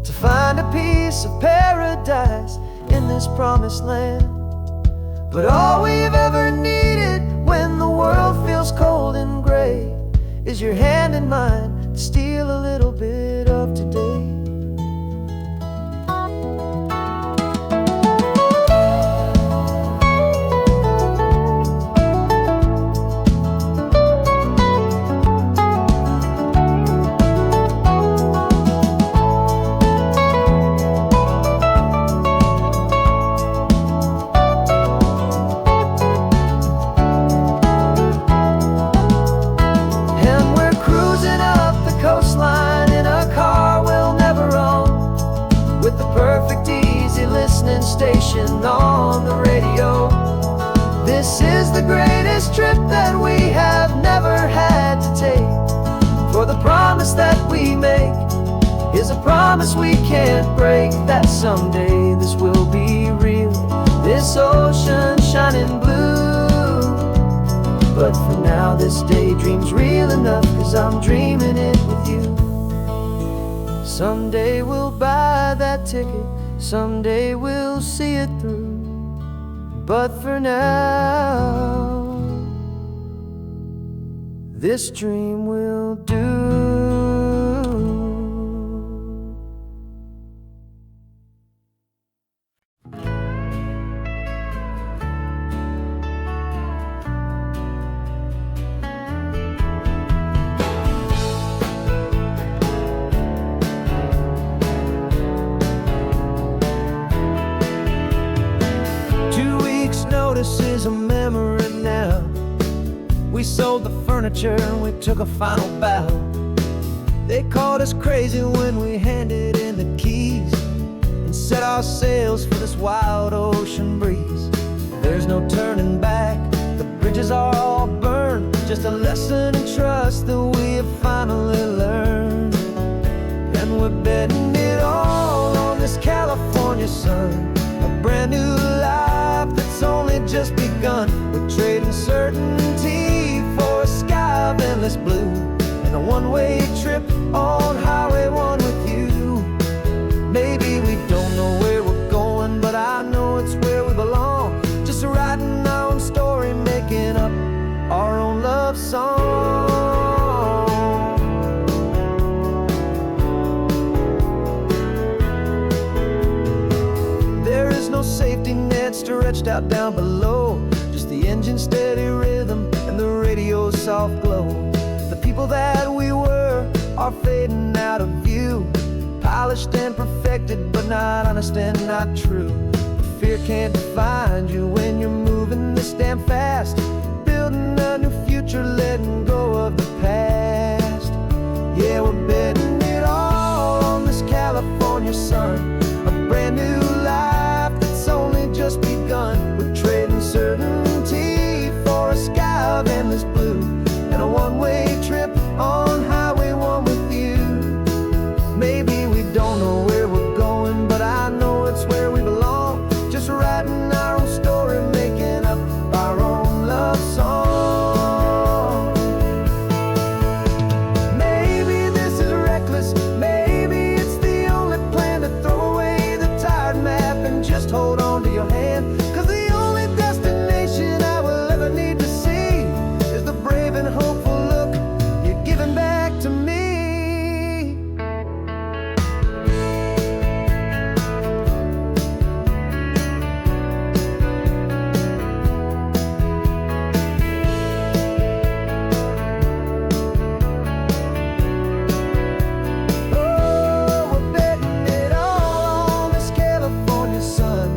to find a piece of paradise in this promised land. But all we've ever needed when the world feels cold and gray is your hand in mine to steal a little bit of today. Station on the radio. This is the greatest trip that we have never had to take, for the promise that we make is a promise we can't break, that someday this will be real, this ocean shining blue. But for now this daydream's real enough, 'cause I'm dreaming it with you. Someday we'll buy that ticket, someday we'll see it through, but for now this dream will do. notice is a memory now. We sold the furniture and we took a final bow. They called us crazy when we handed in the keys and set our sails for this wild ocean breeze. There's no turning back, the bridges are all burned. Just a lesson in trust that we have finally learned. And we're betting it all on this California sun, a brand new life that's only just begun. We're trading certainty for a sky of endless blue, and a one-way trip on Highway 1 with you. Maybe we don't know where we're going, but I know it's where we belong. Just writing our own story, making up our own love song. There is no safety net stretched out down below, just the engine's steady rhythm and the radio's soft glow. The people that we were are fading out of view, polished and perfected, but not honest and not true. Fear can't define you when you're moving this damn fast, building a new future, letting go of the past. Yeah, we're betting it all on this California sun, a brand new life that's only just begun. We're trading certainty for a sky of endless blue, and a one-way trip on Highway 1 with you. Maybe we don't know where we're going, but I know it's where we belong. Just writing our own story, making up our own love song. Maybe this is reckless, maybe it's the only plan to throw away the tired map and just hold on to your hand. 'Cause the only destination I will ever need to see is the brave and hopeful look you're giving back to me. Oh, we're betting it all on this California sun,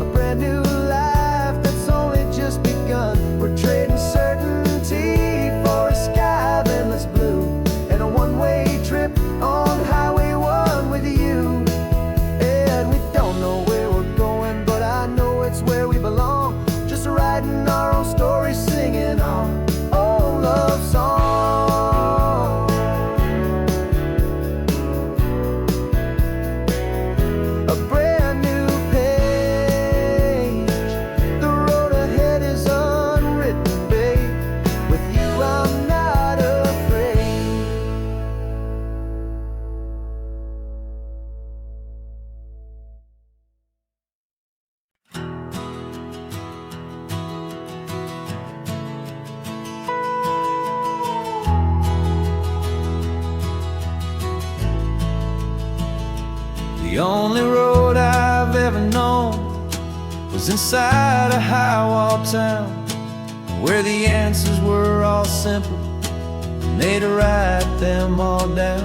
a brand new life that's only just begun. We're trading certainty for a sky of endless blue, and a one-way trip on Highway 1 with you. And we don't know where we're going, but I know it's where we belong. Just writing our own story, singing our own love song. A brand new page, the road ahead is unwritten, babe. With you I'm not afraid. The only road I've ever known was inside a high-wall town, where the answers were all simple and they'd write them all down.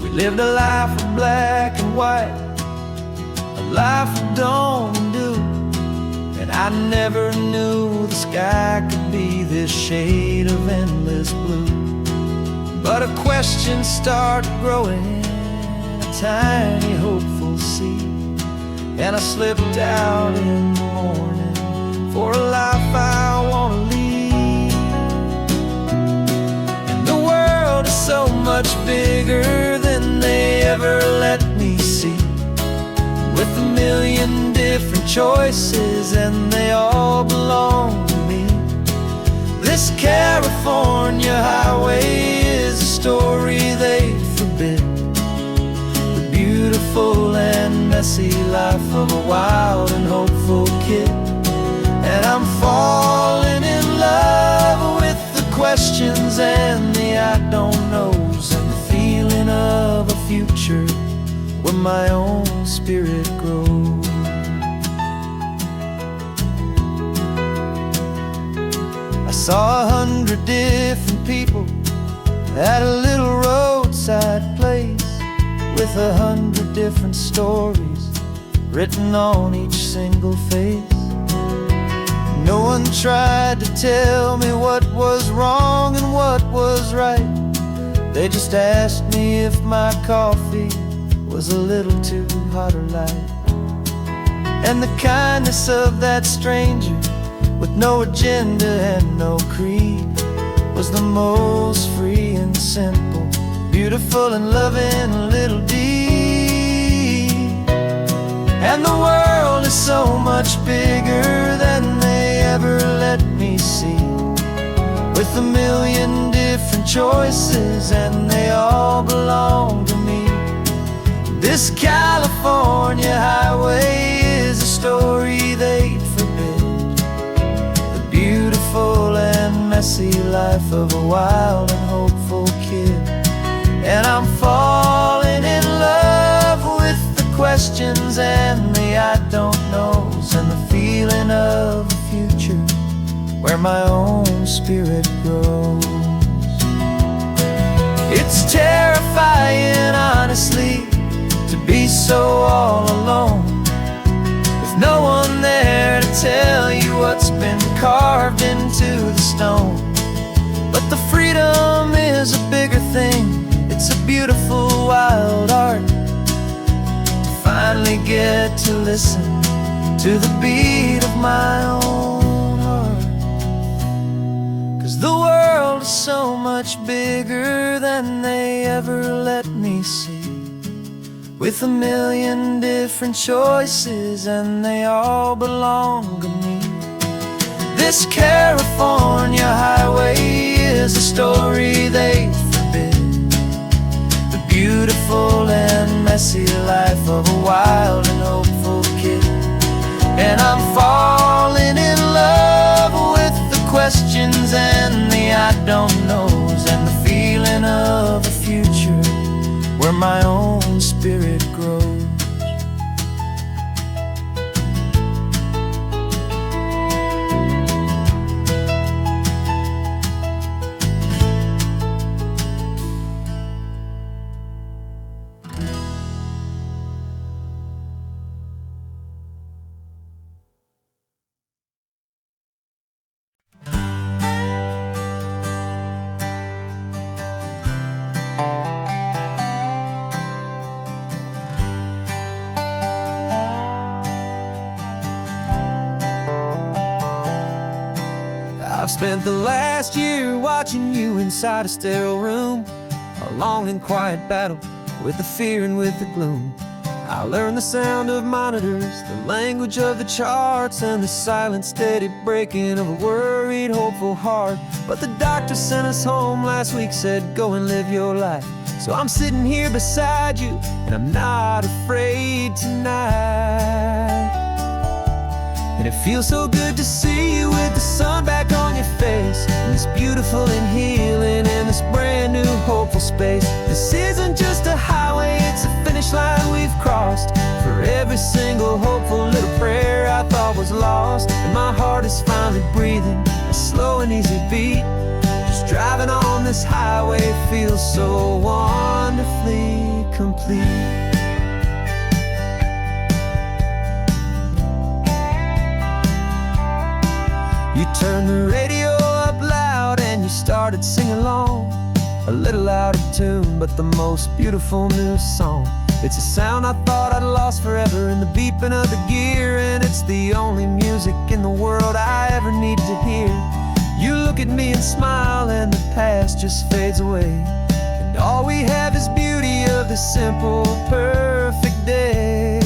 We lived a life of black and white, a life of dawn and dew, and I never knew the sky could be this shade of endless blue. But a question started growing, a tiny hopeful seed, and I slipped out in the morning for a life I want to lead. And the world is so much bigger than they ever let me see, with a million different choices and they all belong to me. This California highway is a story they forbid, the beautiful and messy life of a wild and hopeful kid. And I'm falling in love with the questions and the I don't knows, and the feeling of a future where my own spirit grows. I saw 100 different people at a little roadside place, with 100 different stories written on each single face. No one tried to tell me what was wrong and what was right. They just asked me if my coffee was a little too hot or light. And the kindness of that stranger, with no agenda and no creed, was the most free and simple, beautiful and loving little deed. And the world is so much bigger than they ever let me see, with a million different choices and they all belong to me. This California highway is a story they'd forbid, the beautiful and messy life of a wild and hopeful kid. And I'm falling in love with the questions and the I don't knows, and the feeling of a future where my own spirit grows. It's terrifying, honestly, to be so all alone, with no one there to tell you what's been carved into the stone. But the freedom is a bigger thing, it's a beautiful wild art, to finally get to listen to the beat of my own heart. 'Cause the world is so much bigger than they ever let me see, with a million different choices and they all belong to me. This California highway is a story they forbid, the beautiful and messy life of a wild and hopeful kid. And I'm falling in love with the questions and the I don't knows, and the feeling of a future where my own spirit grows. I've spent the last year watching you inside a sterile room, a long and quiet battle with the fear and with the gloom. I learned the sound of monitors, the language of the charts, and the silent, steady breaking of a worried, hopeful heart. But the doctor sent us home last week, said go and live your life. So I'm sitting here beside you, and I'm not afraid tonight. And it feels so good to see you with the sun back on your face, and this beautiful and healing in this brand new hopeful space. This isn't just a highway, it's a finish line we've crossed. For every single hopeful little prayer I thought was lost, and my heart is finally breathing a slow and easy beat. Just driving on this highway feels so wonderfully complete. You turned the radio up loud and you started singing along, a little out of tune, but the most beautiful new song. It's a sound I thought I'd lost forever in the beeping of the gear, and it's the only music in the world I ever need to hear. You look at me and smile and the past just fades away, and all we have is beauty of this simple, perfect day.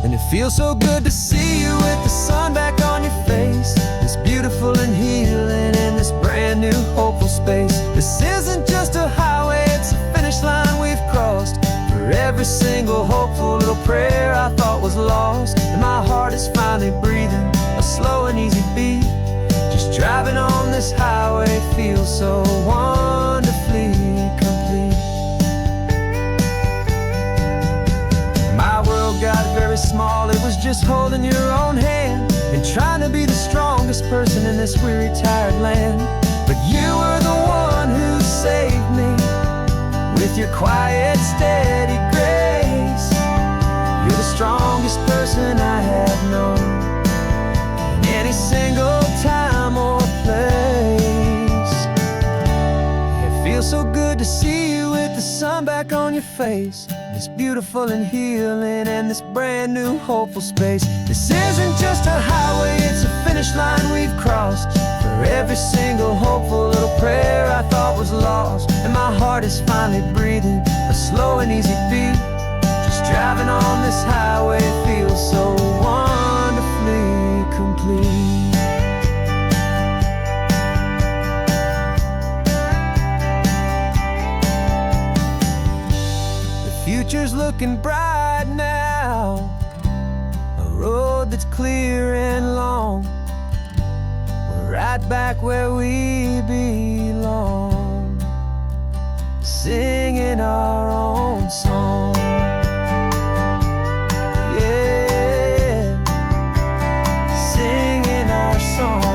And it feels so good to see you with the sun back on your face, this beautiful and healing in this brand new hopeful space. This isn't just a highway, it's a finish line we've crossed. For every single hopeful little prayer I thought was lost, and my heart is finally breathing a slow and easy beat. Just driving on this highway feels so wonderfully complete. My world got very small, it was just holding your own hand and trying to be the strongest person in this weary, tired land. But you were the one who saved me with your quiet, steady grace. You're the strongest person I have known, sun back on your face. It's beautiful and healing, and this brand new hopeful space. This isn't just a highway, it's a finish line we've crossed. For every single hopeful little prayer I thought was lost. And my heart is finally breathing a slow and easy beat. Just driving on this highway feels so wonderfully complete. Future's looking bright now, a road that's clear and long. We're right back where we belong, singing our own song. Yeah, singing our song.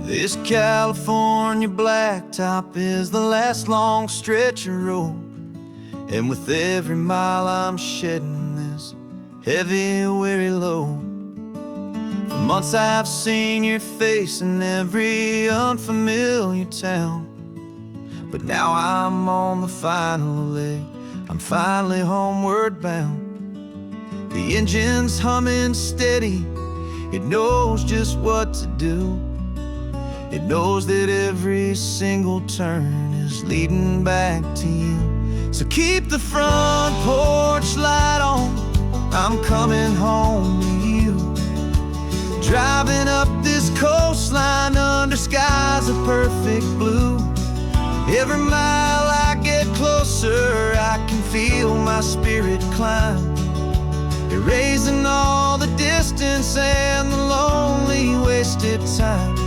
This California blacktop is the last long stretch of road, and with every mile I'm shedding this heavy, weary load. For months I've seen your face in every unfamiliar town, but now I'm on the final leg, I'm finally homeward bound. The engine's humming steady, it knows just what to do. It knows that every single turn is leading back to you. So keep the front porch light on, I'm coming home to you. Driving up this coastline under skies of perfect blue. Every mile I get closer, I can feel my spirit climb, erasing all the distance and the lonely wasted time.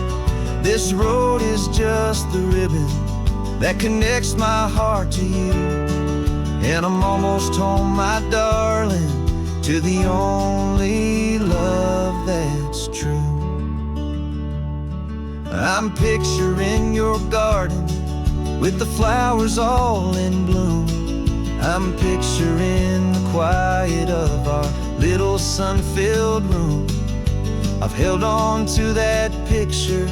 This road is just the ribbon that connects my heart to you. And I'm almost home, my darling, to the only love that's true. I'm picturing your garden with the flowers all in bloom. I'm picturing the quiet of our little sun-filled room. I've held on to that picture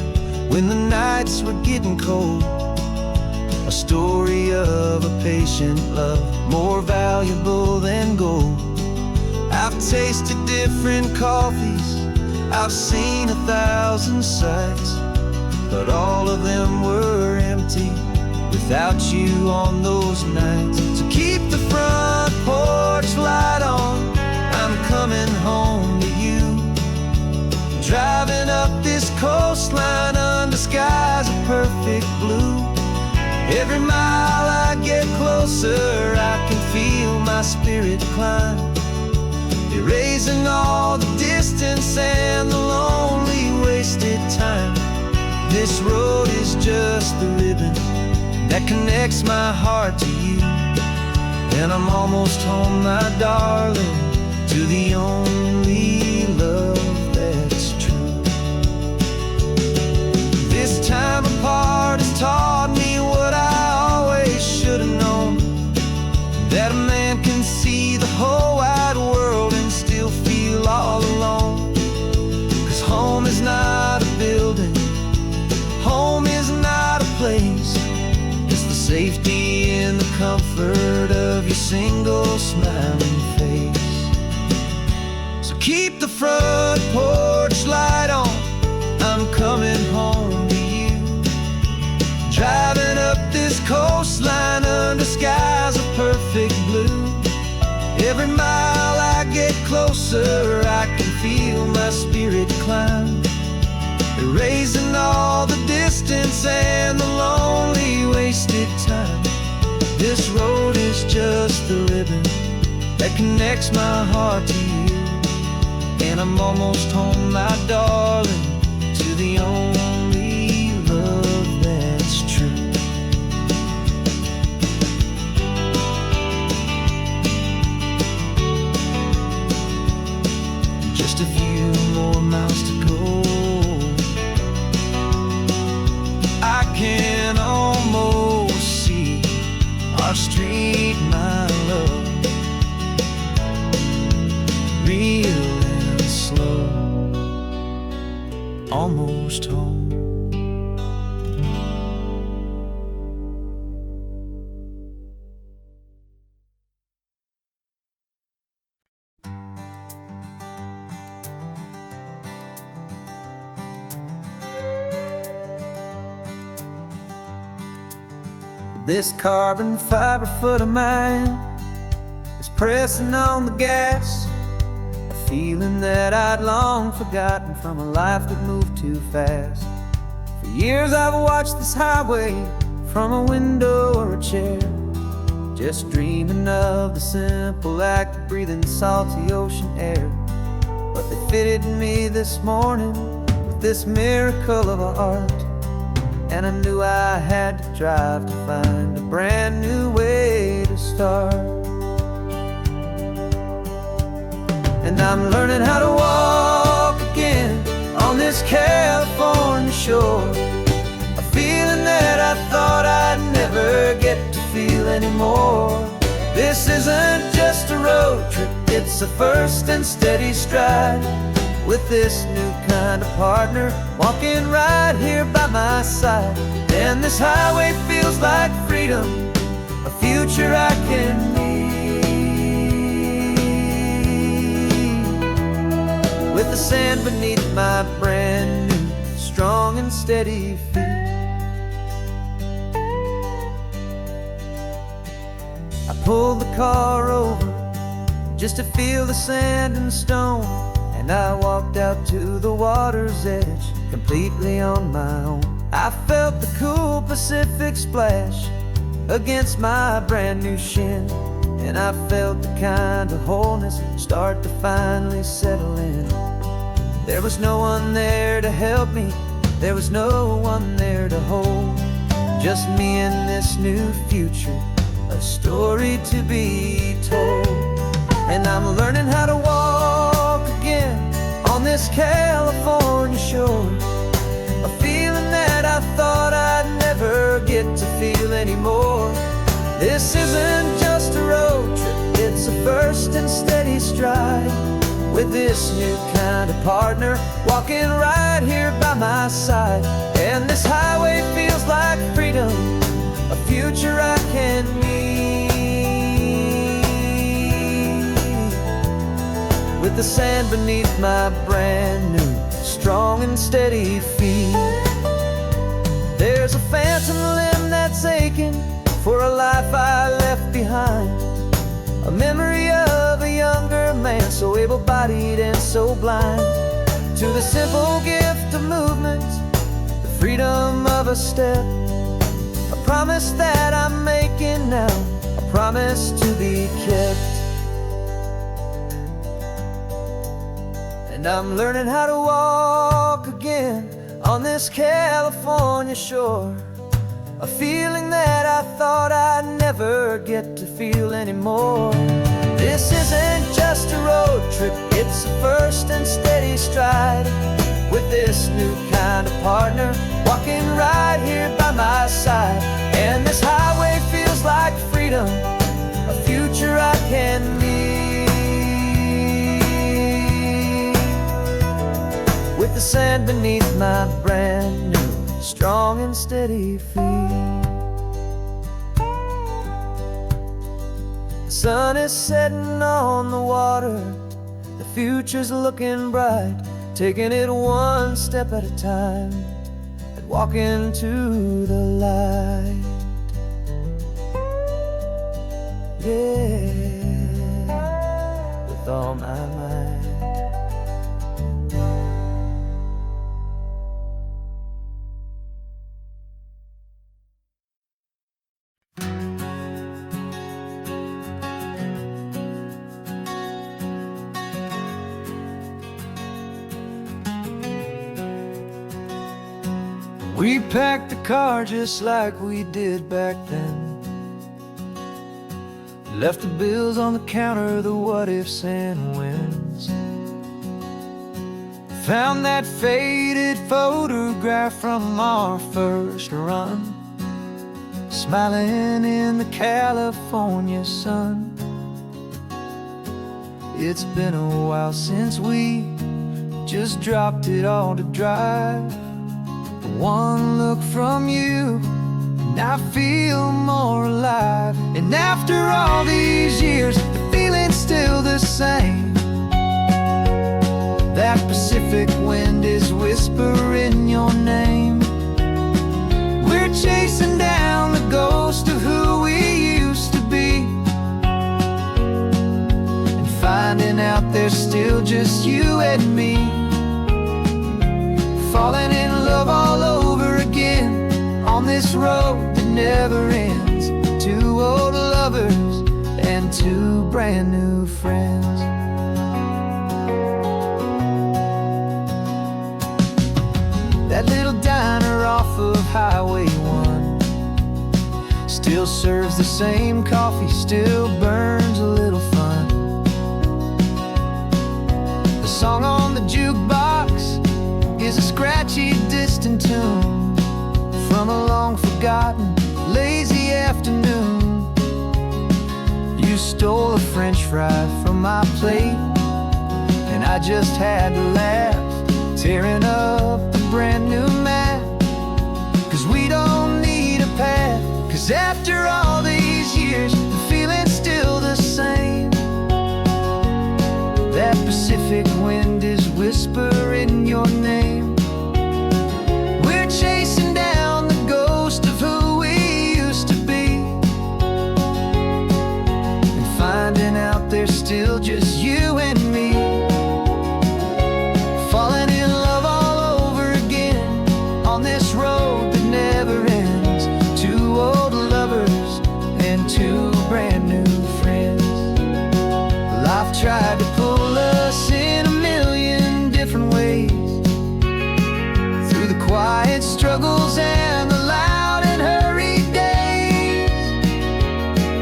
when the nights were getting cold. A story of a patient love, more valuable than gold. I've tasted different coffees, I've seen 1,000 sights, but all of them were empty without you on those nights. So keep the front porch light on, I'm coming home to you. Driving up this coastline under skies of perfect blue. Every mile I get closer, I can feel my spirit climb, erasing all the distance and the lonely wasted time. This road is just the ribbon that connects my heart to you. And I'm almost home, my darling, to the only love that's true. This time apart has taught me what I always should have known, that a man can see the whole wide world and still feel all alone. 'Cause home is not a building, home is not a place, it's the safety and the comfort of your single smiling face. So keep the front porch light on, I'm coming home to you. Driving up this coastline under skies of perfect blue. Every mile I get closer, I can feel my spirit climb, erasing all the distance and the lonely wasted time. This road is just the ribbon that connects my heart to you. And I'm almost home, my darling, to the only love that's true. almost home. This carbon fiber foot of mine is pressing on the gas, a feeling that I'd long forgotten from a life that moved too fast. For years I've watched this highway from a window or a chair, just dreaming of the simple act of breathing salty ocean air. But they fitted me this morning with this miracle of art, and I knew I had to drive to find a brand new way to start. And I'm learning how to walk again on this California shore, a feeling that I thought I'd never get to feel anymore. This isn't just a road trip, it's a first and steady stride, with this new kind of partner walking right here by my side. And this highway feels like freedom, a future I can need, with the sand beneath my brand new strong and steady feet. I pulled the car over just to feel the sand and stone, and I walked out to the water's edge completely on my own. I felt the cool Pacific splash against my brand new shin, and I felt the kind of wholeness start to finally settle in. There was no one there to help me, there was no one there to hold, just me and this new future, a story to be told. And I'm learning how to walk again on this California shore, a feeling that I thought I'd never get to feel anymore. This isn't just a road trip, it's a first and steady stride, with this new kind of partner walking right here by my side. And this highway feels like freedom, a future I can need, with the sand beneath my brand new strong and steady feet. There's a phantom limb that's aching for a life I left behind, a memory of a younger man so able-bodied and so blind, to the simple gift of movement, the freedom of a step, a promise that I'm making now, a promise to be kept. And I'm learning how to walk again on this California shore, a feeling that I thought I'd never get to feel anymore. This isn't just a road trip, it's a first and steady stride, with this new kind of partner walking right here by my side. And this highway feels like freedom, a future I can need, with the sand beneath my brand new strong and steady feet. The sun is setting on the water, the future's looking bright, taking it one step at a time and walking to the light. Yeah, with all my might. We packed the car just like we did back then, left the bills on the counter, the what ifs and whens. Found that faded photograph from our first run, smiling in the California sun. It's been a while since we just dropped it all to drive. One look from you, and I feel more alive. And after all these years, the feeling's still the same. That Pacific wind is whispering your name. We're chasing down the ghost of who we used to be, and finding out there's still just you and me. Falling in love all over again on this road that never ends. Two old lovers and two brand new friends. That little diner off of Highway 1 still serves the same coffee, still burns a little fun. The song on the jukebox is a scratchy, distant tune from a long-forgotten, lazy afternoon. You stole a French fry from my plate, and I just had to laugh, tearing up the brand new map. 'Cause we don't need a path, 'cause after all these years, the feeling's still the same. That Pacific wind is whispering your name. We're chasing down the ghost of who we used to be, and finding out there's still just you and me. Falling in love all over again on this road that never ends. Two old lovers and two brand new friends. Life tried to pull us in a million different ways, through the quiet struggles and the loud and hurried days.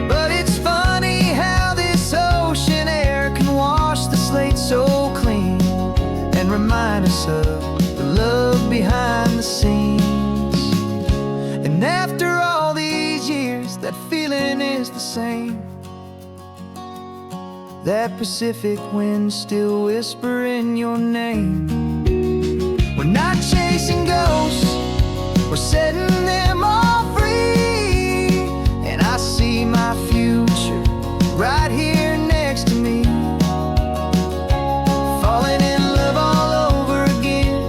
But it's funny how this ocean air can wash the slate so clean, and remind us of the love behind the scenes. And after all these years, that feeling is the same. That Pacific wind still whispering your name. We're not chasing ghosts, we're setting them all free. And I see my future right here next to me. Falling in love all over again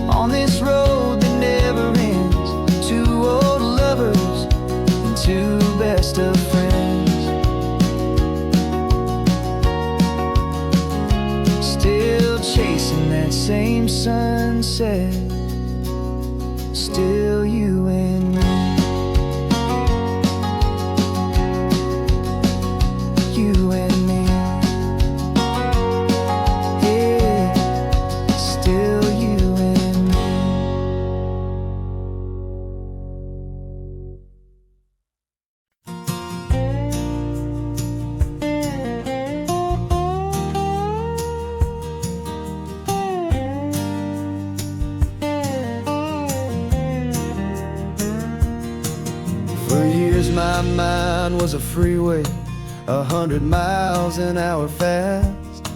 on this road that never ends. Two old lovers and two best of friends. Still chasing that same sunset, still you and me. You and me. Yeah, still you and me. For years my mind was a freeway, 100 miles an hour fast,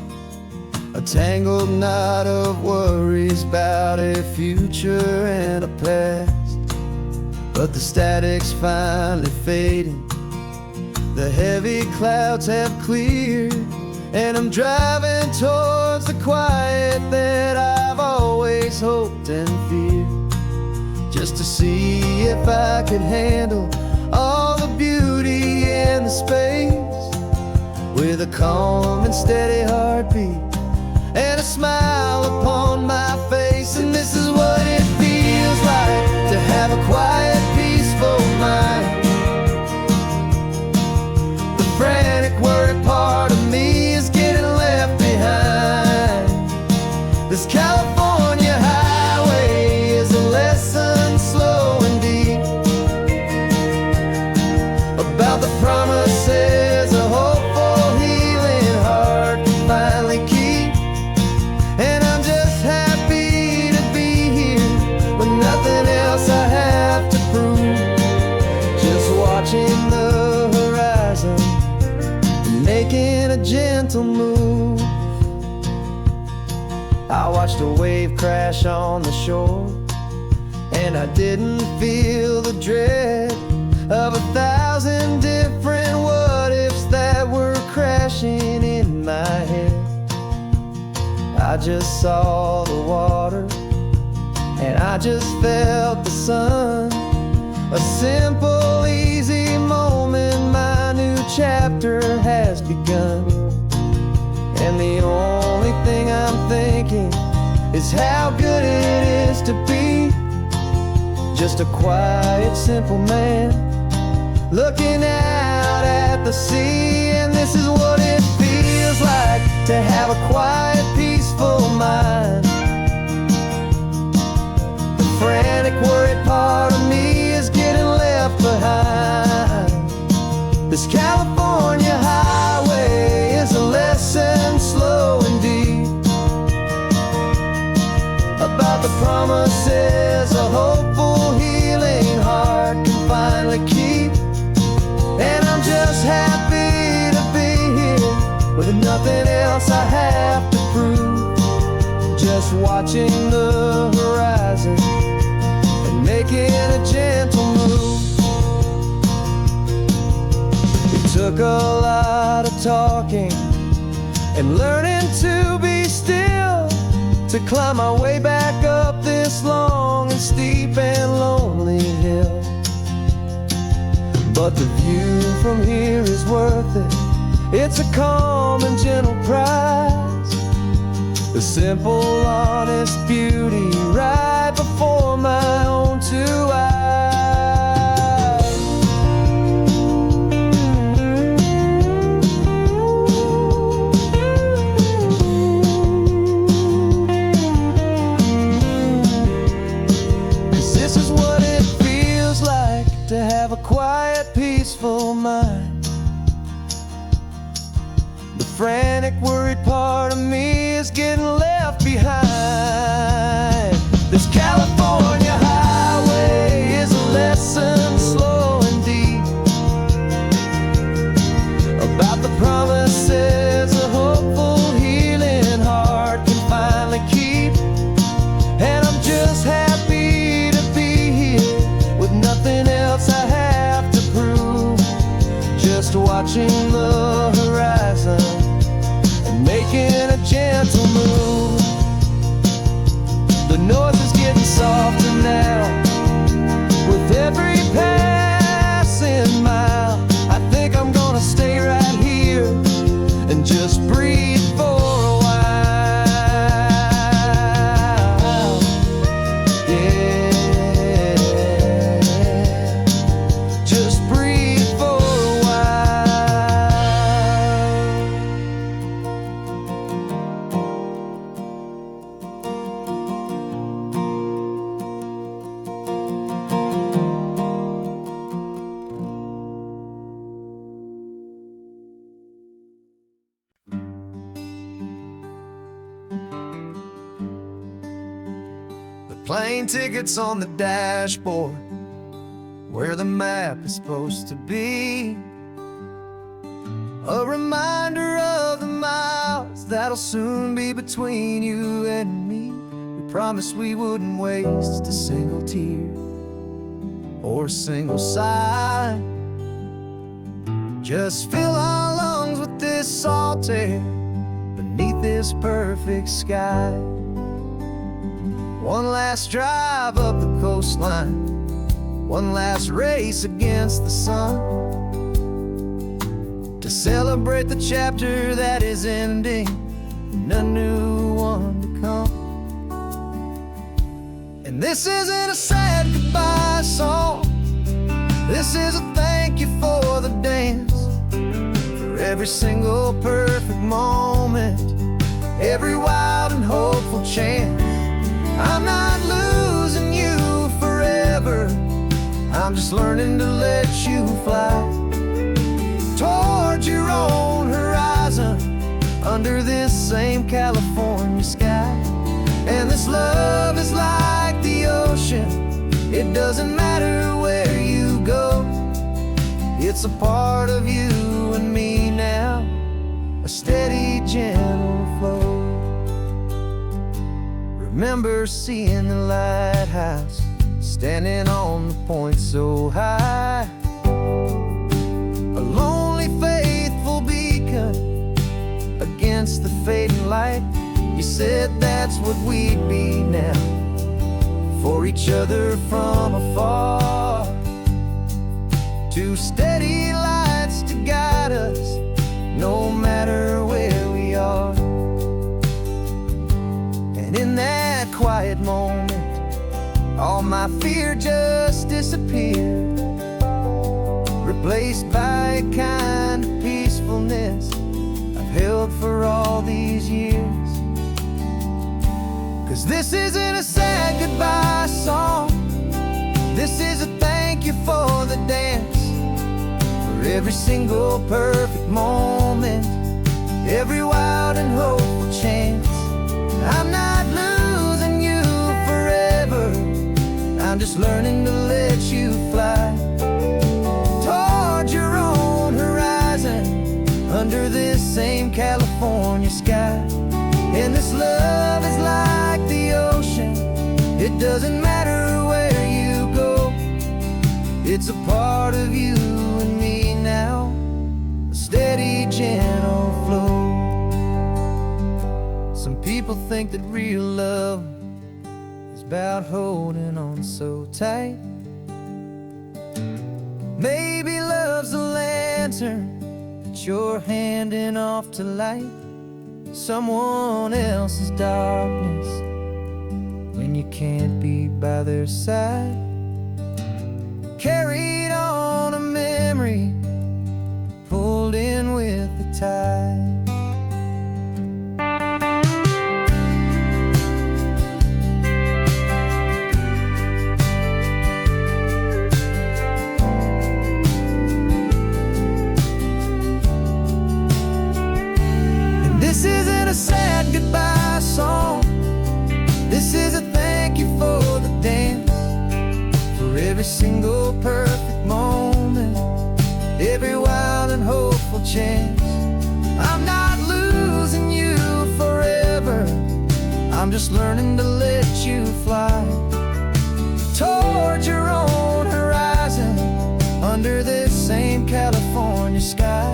a tangled knot of worries about a future and a past. But the static's finally fading, the heavy clouds have cleared, and I'm driving towards the quiet that I've always hoped and feared, just to see if I could handle all the beauty and the space, with a calm and steady heartbeat and a smile upon my face. And this is what it feels like to have a quiet, peaceful mind. The frantic, worried part of me is getting left behind. This California highway is a lesson slow and deep about the promises a hopeful, healing heart can finally keep. And I'm just happy to be here watched a wave crash on the shore, and I didn't feel the dread of 1,000 different what-ifs that were crashing in my head. I just saw the water, and I just felt the sun. A simple, easy moment, my new chapter has begun. And the only thing I'm thinking is how good it is to be just a quiet, simple man looking out at the sea. And this is what it feels like to have a quiet, peaceful mind. The frantic, worried part of me is getting left behind. This California highway is a lesson, slow and deep, about the promises a hopeful, healing heart can finally keep. And I'm just happy to be here with nothing else I have to prove, just watching the horizon and making a gentle move. It took a lot of talking and learning to be still to climb my way back up this long and steep and lonely hill. But the view from here is worth it. It's a calm and gentle prize, the simple, honest beauty right before my own two eyes. 'Cause this is what it feels like to have a quiet, peaceful mind. The frantic, worried part of me is getting left behind. This California highway is a lesson, slow and deep, about the promises a hopeful, healing heart can finally keep. And I'm just happy to be here with nothing else I have to prove, just watching the horizon and making a gentle move. The noise is getting softer now with every passing mile. I think I'm gonna stay right here and just breathe for a while. Yeah, just breathe for a while. The plane tickets on the dashboard, where the map is supposed to be, a reminder of the miles that'll soon be between you and me. We promised we wouldn't waste a single tear or a single sigh, just fill our lungs with this salt air beneath this perfect sky. One last drive up the coastline, one last race against the sun, to celebrate the chapter that is ending and a new one to come. And this isn't a sad goodbye song, this is a thank you for the dance, for every single perfect moment, every wild and hopeful chance. I'm not losing you forever, I'm just learning to let you fly toward your own horizon under this same California sky. And this love is like the ocean, it doesn't matter where you go, it's a part of you and me now, a steady, gentle flow. remember seeing the lighthouse, standing on the point so high. A lonely, faithful beacon against the fading light. You said that's what we'd be now, for each other from afar. Two steady lights to guide us, no matter where we are. And in that quiet moment, all my fear just disappeared, replaced by a kind of peacefulness I've held for all these years. 'Cause this isn't a sad goodbye song, this is a thank you for the dance, for every single perfect moment, every wild and hopeful chance. I'm not losing you forever, I'm just learning to let you fly toward your own horizon, under this same California sky. And this love is like the ocean, it doesn't matter where you go, it's a part of you and me now, a steady, gentle flow. Some people think that real love is about holding on so tight. Maybe love's a lantern that you're handing off to light someone else's darkness when you can't be by their side. Carried on a memory, pulled in with the tide. This isn't a sad goodbye song, this is a thank you for the dance, for every single perfect moment, every wild and hopeful chance. I'm not losing you forever, I'm just learning to let you fly toward your own horizon, under this same California sky.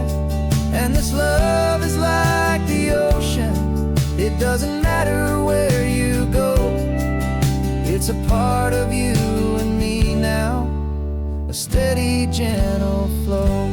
And this love is like the ocean, it doesn't matter where you go, it's a part of you and me now, a steady, gentle flow.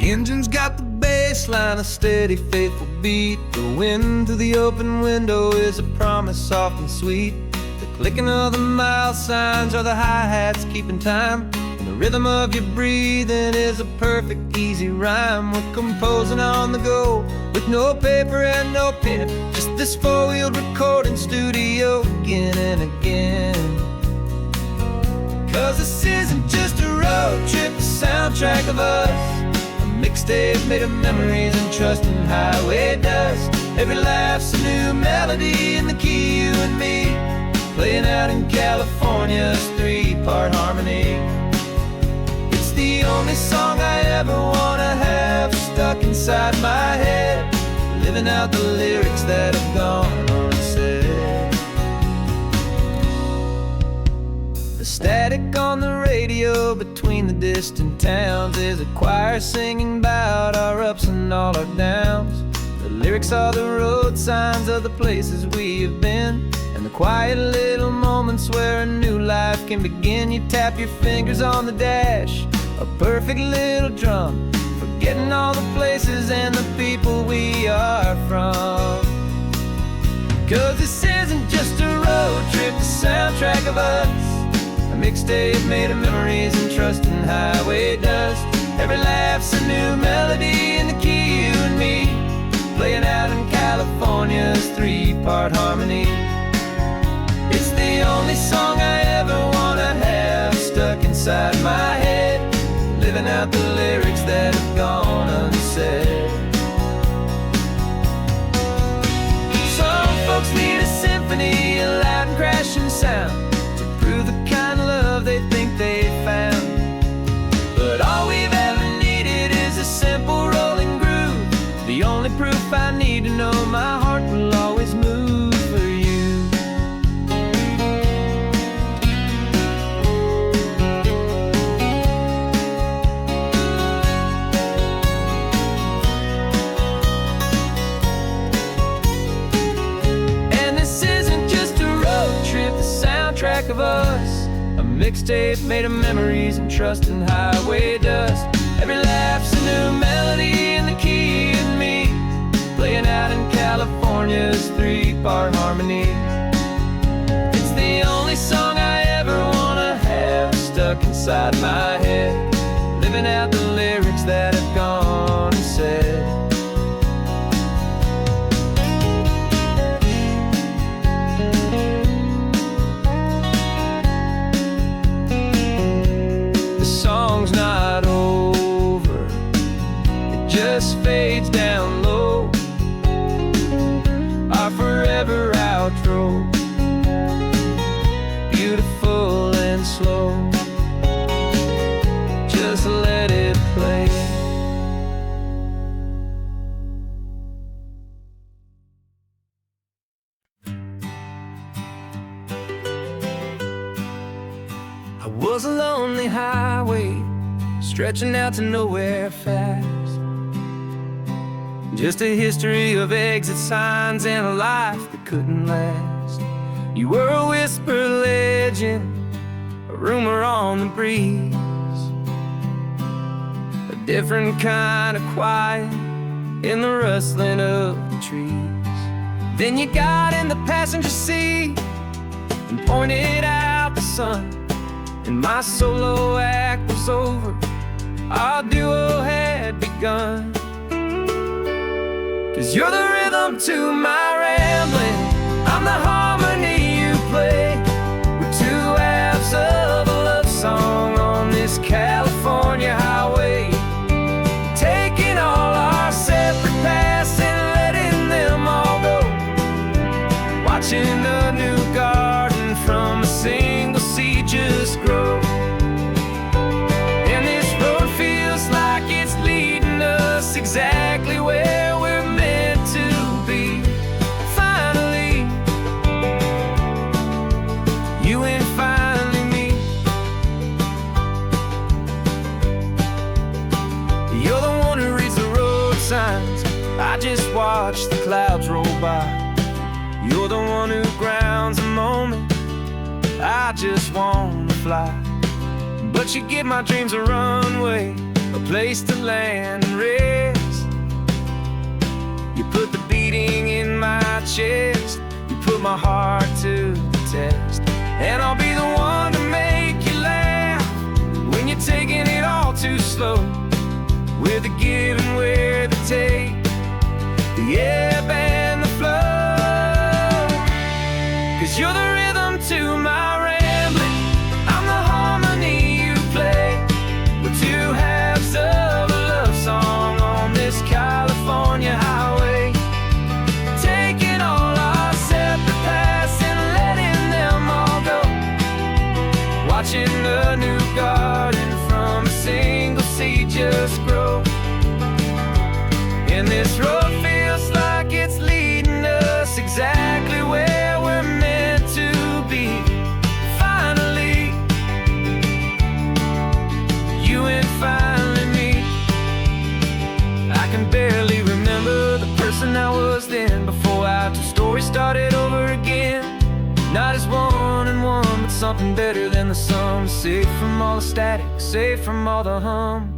The engine's got the baseline, a steady, faithful beat. The wind through the open window is a promise soft and sweet. The clicking of the mile signs are the hi-hats keeping time, and the rhythm of your breathing is a perfect, easy rhyme. We're composing on the go, with no paper and no pen, just this four-wheeled recording studio again and again. 'Cause this isn't just a road trip, the soundtrack of us, mixtape made of memories and trust in highway dust. Every laugh's a new melody in the key, you and me, playing out in California's three-part harmony. It's the only song I ever wanna have stuck inside my head, living out the lyrics that have gone unsaid. The static on the radio between the distant towns is a choir singing about our ups and all our downs. The lyrics are the road signs of the places we have been, and the quiet little moments where a new life can begin. You tap your fingers on the dash, a perfect little drum, forgetting all the places and the people we are from. 'Cause this isn't just a road trip, the soundtrack of us, a mixtape made of memories and trust in highway dust. Every laugh's a new melody in the key, you and me, playing out in California's three-part harmony. It's the only song I ever wanna have stuck inside my head, living out the lyrics that have gone unsaid. Some folks need a symphony, a track of us. A mixtape made of memories and trust and highway dust. Every laugh's a new melody in the key and me, playing out in California's 3-part harmony. It's the only song I ever wanna have stuck inside my head, living out the lyrics that have gone and said. The song's not over, it just fades down low. Our forever outro, beautiful and slow. Just let it play. I was a lonely highway, stretching out to nowhere fast. Just a history of exit signs and a life that couldn't last. You were a whisper legend, a rumor on the breeze, a different kind of quiet in the rustling of the trees. Then you got in the passenger seat and pointed out the sun, and my solo act was over, our duo had begun. 'Cause you're the rhythm to my rambling, I'm the harmony you play. We're two halves of a love song on this California highway, taking all our separate paths and letting them all go, watching a new garden from a single seed just grow. And this road feels like it's leading us exactly where we're meant to be. Finally, you and finally me. You're the one who reads the road signs, I just watch the clouds roll by. You're the one who grounds the moment, I just wanna fly. But you give my dreams a runway, a place to land and rest. You put the beating in my chest, you put my heart to the test. And I'll be the one to make you laugh when you're taking it all too slow, with the give and with the take, the ebb and the flow. 'Cause you're the rhythm to my rambling, I'm the harmony you play. We're two halves of a love song on this California highway, taking all our separate paths and letting them all go, watching a new garden from a single seed just grow. And this road feels like it's leading us exactly where we're meant to be. Finally, you and finally me. I can barely remember the person I was then, before our two stories started over again. Not as one and one, but something better than the sum. Safe from all the static, safe from all the hum.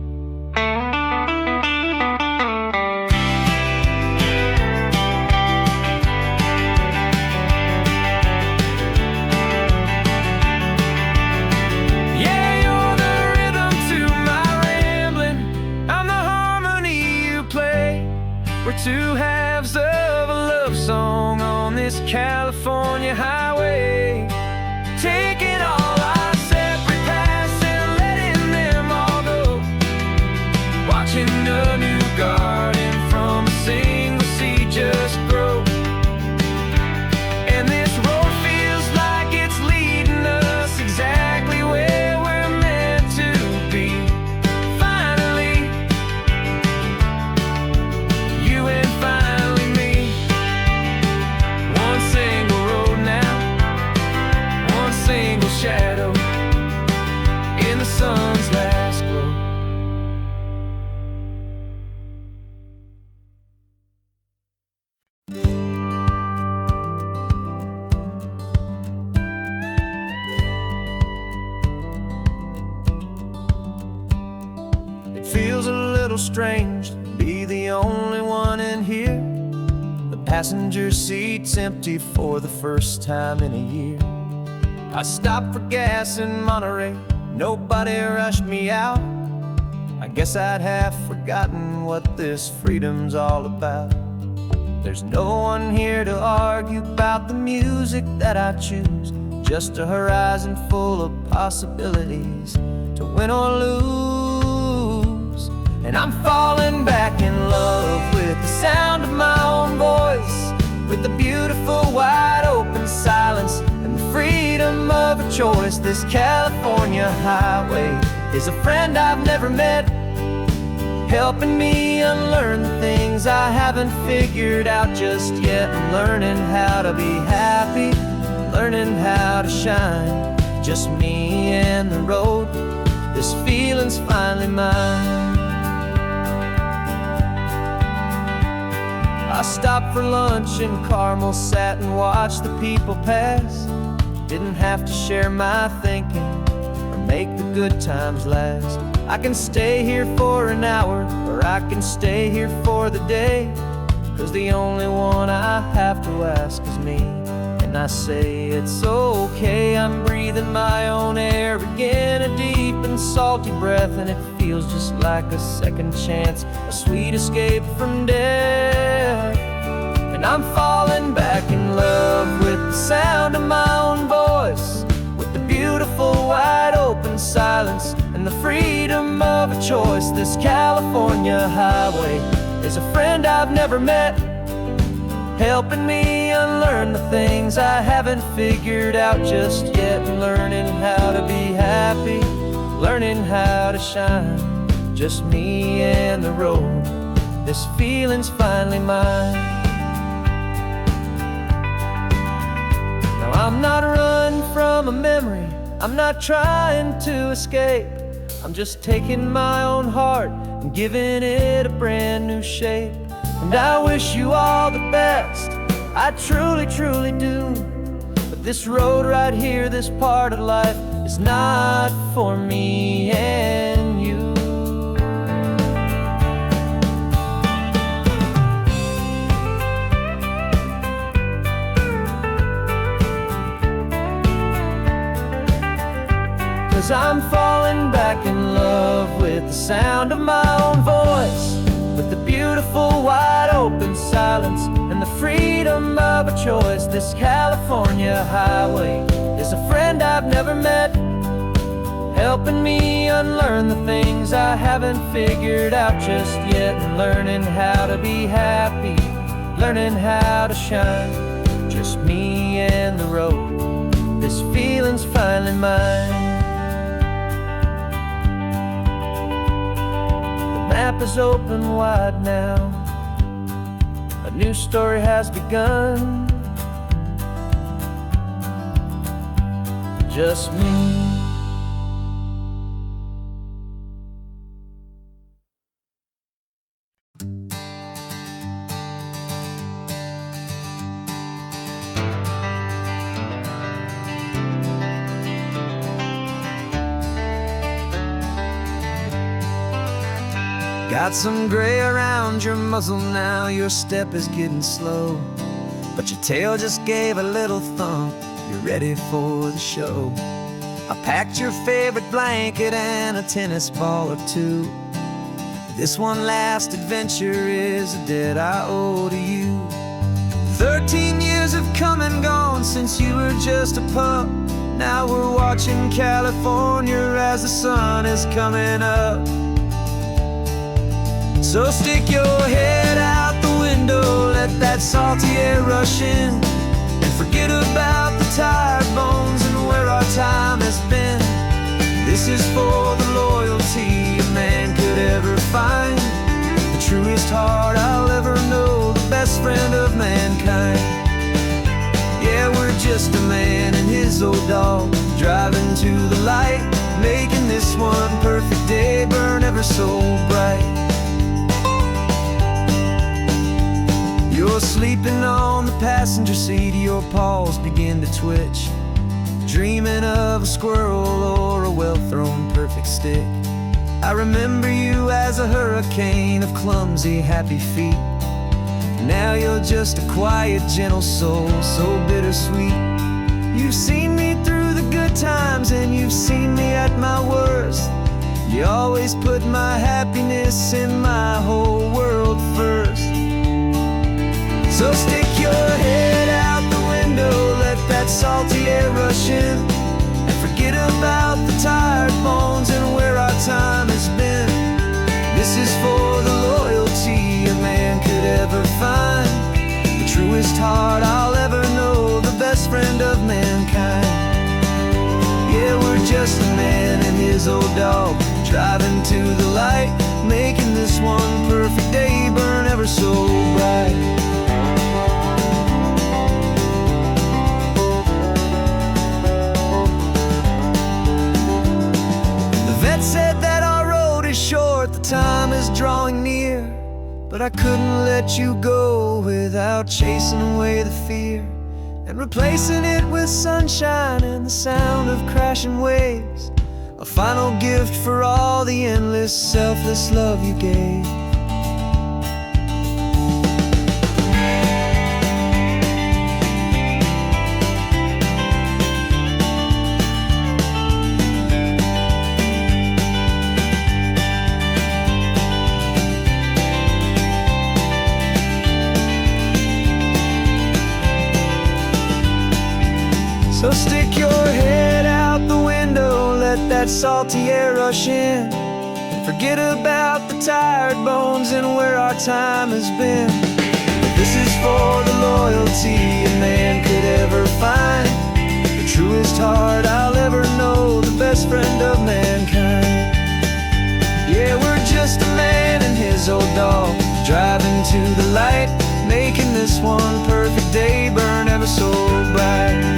We're two halves of a love song on this California highway, taking all our separate paths and letting them all go, watching a new garden from a single seed just grow. And this road feels like it's leading us exactly where we're meant to be. Finally, you and finally me. One single road now, Feels a little strange to be the only one in here. The passenger seat's empty for the first time in a year. I stopped for gas in Monterey, nobody rushed me out. I guess I'd have forgotten what this freedom's all about. There's no one here to argue about the music that I choose, just a horizon full of possibilities to win or lose. And I'm falling back in love with the sound of my own voice, with the beautiful wide open silence and the freedom of a choice. This California highway is a friend I've never met, helping me unlearn the things I haven't figured out just yet. I'm learning how to be happy, learning how to shine, just me and the road. This feeling's finally mine. I stopped for lunch in Carmel, sat and watched the people pass. Didn't have to share my thinking or make the good times last. I can stay here for an hour, or I can stay here for the day, 'cause the only one I have to ask is me. And I say it's okay, I'm breathing my own air again, a deep and salty breath, and it feels just like a second chance, a sweet escape from death. And I'm falling back in love with the sound of my own voice, with the beautiful wide open silence and the freedom of a choice. This California highway is a friend I've never met, helping me unlearn the things I haven't figured out just yet. And learning how to be happy, learning how to shine, just me and the road. This feeling's finally mine. Now I'm not running from a memory, I'm not trying to escape. I'm just taking my own heart and giving it a brand new shape. And I wish you all the best, I truly, truly do. But this road right here, this part of life, is not for me and you. Cause I'm falling back in love with the sound of my own voice, with the beautiful wide open silence and the freedom of a choice. This California highway is a friend I've never met, helping me unlearn the things I haven't figured out just yet. And learning how to be happy, learning how to shine, just me and the road. This feeling's finally mine. The map is open wide now, a new story has begun, just me. Got some gray around your muzzle now, your step is getting slow, but your tail just gave a little thump, you're ready for the show. I packed your favorite blanket and a tennis ball or two. This one last adventure is a debt I owe to you. 13 years have come and gone since you were just a pup. Now we're watching California as the sun is coming up. So stick your head out the window, let that salty air rush in, and forget about the tired bones and where our time has been. This is for the loyalty a man could ever find, the truest heart I'll ever know, the best friend of mankind. Yeah, we're just a man and his old dog, driving to the light, making this one perfect day burn ever so bright. You're sleeping on the passenger seat, your paws begin to twitch, dreaming of a squirrel or a well-thrown perfect stick. I remember you as a hurricane of clumsy, happy feet. Now you're just a quiet, gentle soul, so bittersweet. You've seen me through the good times and you've seen me at my worst. You always put my happiness and my whole world first. So stick your head out the window, let that salty air rush in, and forget about the tired bones and where our time has been. This is for the loyalty a man could ever find, the truest heart I'll ever know, the best friend of mankind. Yeah, we're just a man and his old dog, driving to the light, making this one perfect day burn ever so bright. Said that our road is short, the time is drawing near, but I couldn't let you go without chasing away the fear and replacing it with sunshine and the sound of crashing waves, a final gift for all the endless, selfless love you gave. So stick your head out the window, let that salty air rush in, and forget about the tired bones and where our time has been. This is for the loyalty a man could ever find, the truest heart I'll ever know, the best friend of mankind. Yeah, we're just a man and his old dog, driving to the light, making this one perfect day burn ever so bright.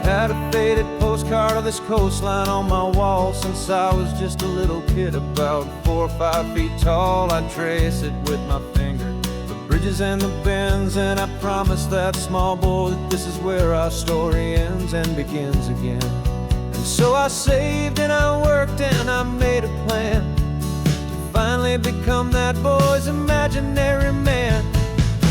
Had a faded postcard of this coastline on my wall since I was just a little kid, about 4 or 5 feet tall. I trace it with my finger, the bridges and the bends, and I promised that small boy that this is where our story ends and begins again. And so I saved and I worked and I made a plan to finally become that boy's imaginary man.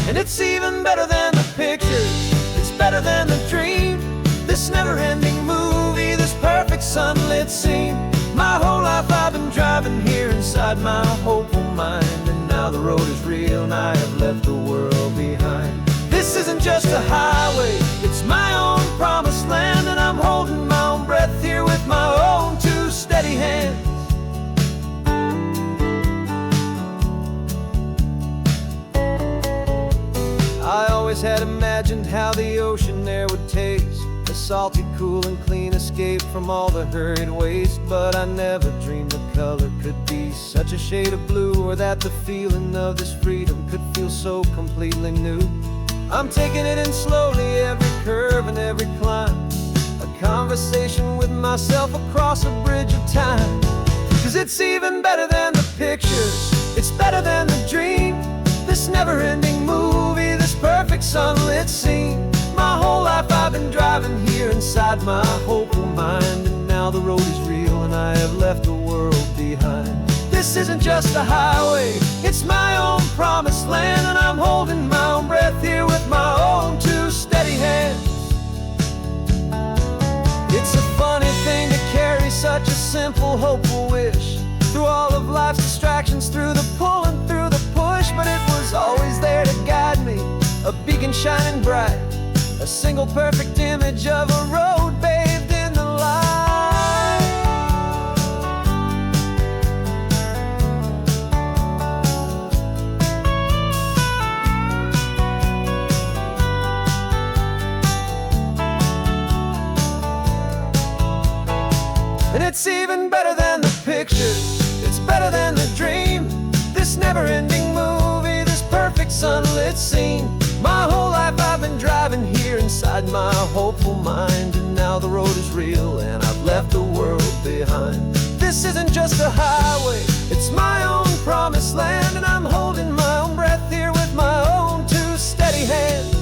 And it's even better than the pictures, it's better than the dream, this never-ending movie, this perfect sunlit scene. My whole life I've been driving here inside my hopeful mind, and now the road is real and I have left the world behind. This isn't just a highway, it's my own promised land, and I'm holding my own breath here with my own 2 steady hands. I always had imagined how the ocean there would taste, a salty, cool and clean escape from all the hurried waste. But I never dreamed the color could be such a shade of blue, or that the feeling of this freedom could feel so completely new. I'm taking it in slowly, every curve and every climb, a conversation with myself across a bridge of time. 'Cause it's even better than the pictures, it's better than the dream, this never-ending movie, this perfect sunlit scene. My whole life I've been driving here inside my hopeful mind, and now the road is real and I have left the world behind. This isn't just a highway, it's my own promised land, and I'm holding my own breath here with my own 2 steady hands. It's a funny thing to carry such a simple, hopeful wish through all of life's distractions, through the pull and through the push, but it was always there to guide me, a beacon shining bright, a single perfect image of a road bathed in the light. And it's even better than the pictures, it's better than the dream, this never-ending movie, this perfect sunlit scene. My whole life I've been driving here inside my hopeful mind, and now the road is real and I've left the world behind. This isn't just a highway, it's my own promised land, and I'm holding my own breath here with my own two steady hands.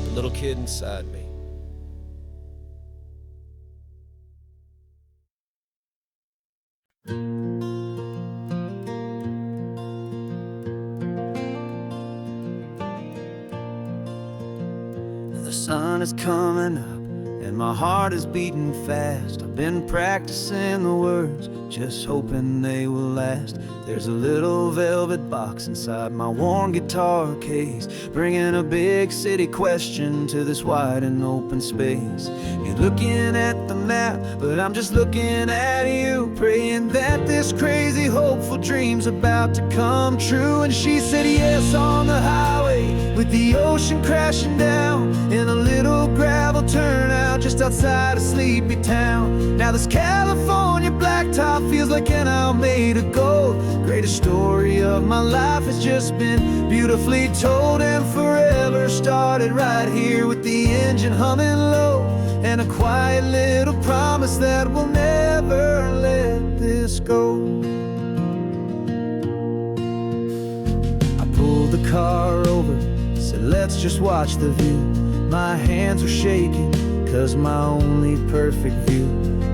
The little kid inside me. The sun is coming up and my heart is beating fast. I've been practicing the words, just hoping they will last. There's a little velvet box inside my worn guitar case, bringing a big city question to this wide and open space. You're looking at the map, but I'm just looking at you, praying that this crazy hopeful dream's about to come true. And she said yes on the highway, with the ocean crashing down, in a little gravel turnout just outside a sleepy town. Now this California blacktop feels like an isle made of gold. Greatest story of my life has just been beautifully told, and forever started right here with the engine humming low, and a quiet little promise that we'll never let this go. I pulled the car over, said let's just watch the view. My hands were shaking, cause my only perfect view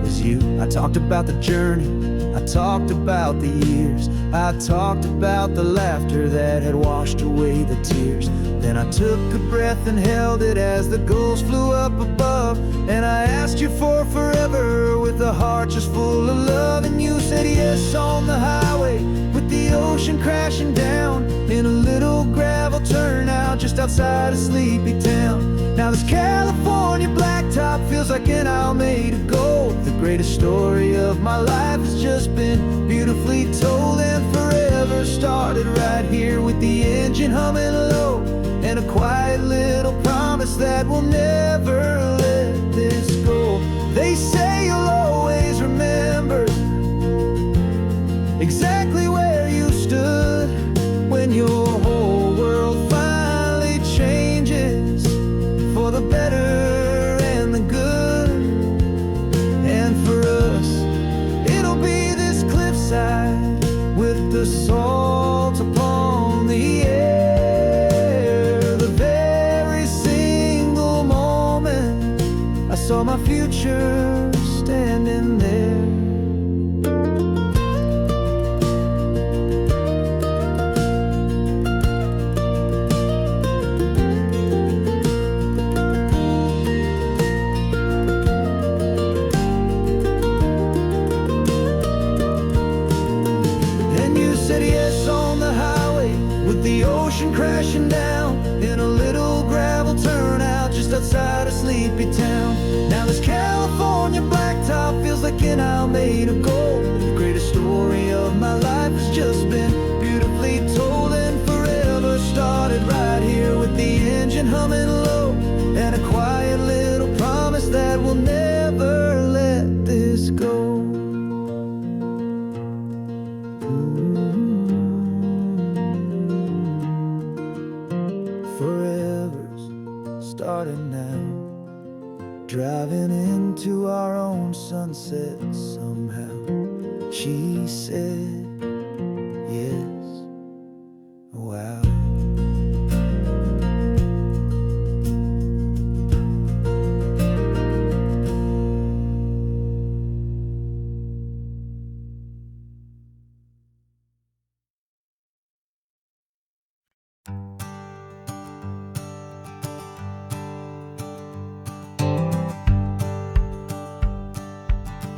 was you. I talked about the journey, I talked about the years, I talked about the laughter that had washed away the tears. Then I took a breath and held it as the gulls flew up above, and I asked you for forever with a heart just full of love. And you said yes on the highway, with the ocean crashing down, in a little gravel turnout just outside a sleepy town. Now this California blacktop feels like an isle made of gold. The greatest story of my life has just been beautifully told, and forever started right here with the engine humming low, and a quiet little promise that we'll never let this go. They say you'll always remember exactly where you stood when your whole world finally changes for the better and the good. And for us, it'll be this cliffside with the salt upon the air. The very single moment I saw my future standing there. Crashing down in a little gravel turnout just outside a sleepy town. Now this California blacktop feels like an isle made of gold. The greatest story of my life has just been beautifully told, and forever started right here with the engine humming low, and a quiet little promise that we'll never let this go. Starting now, driving into our own sunset somehow. She said yes. Wow.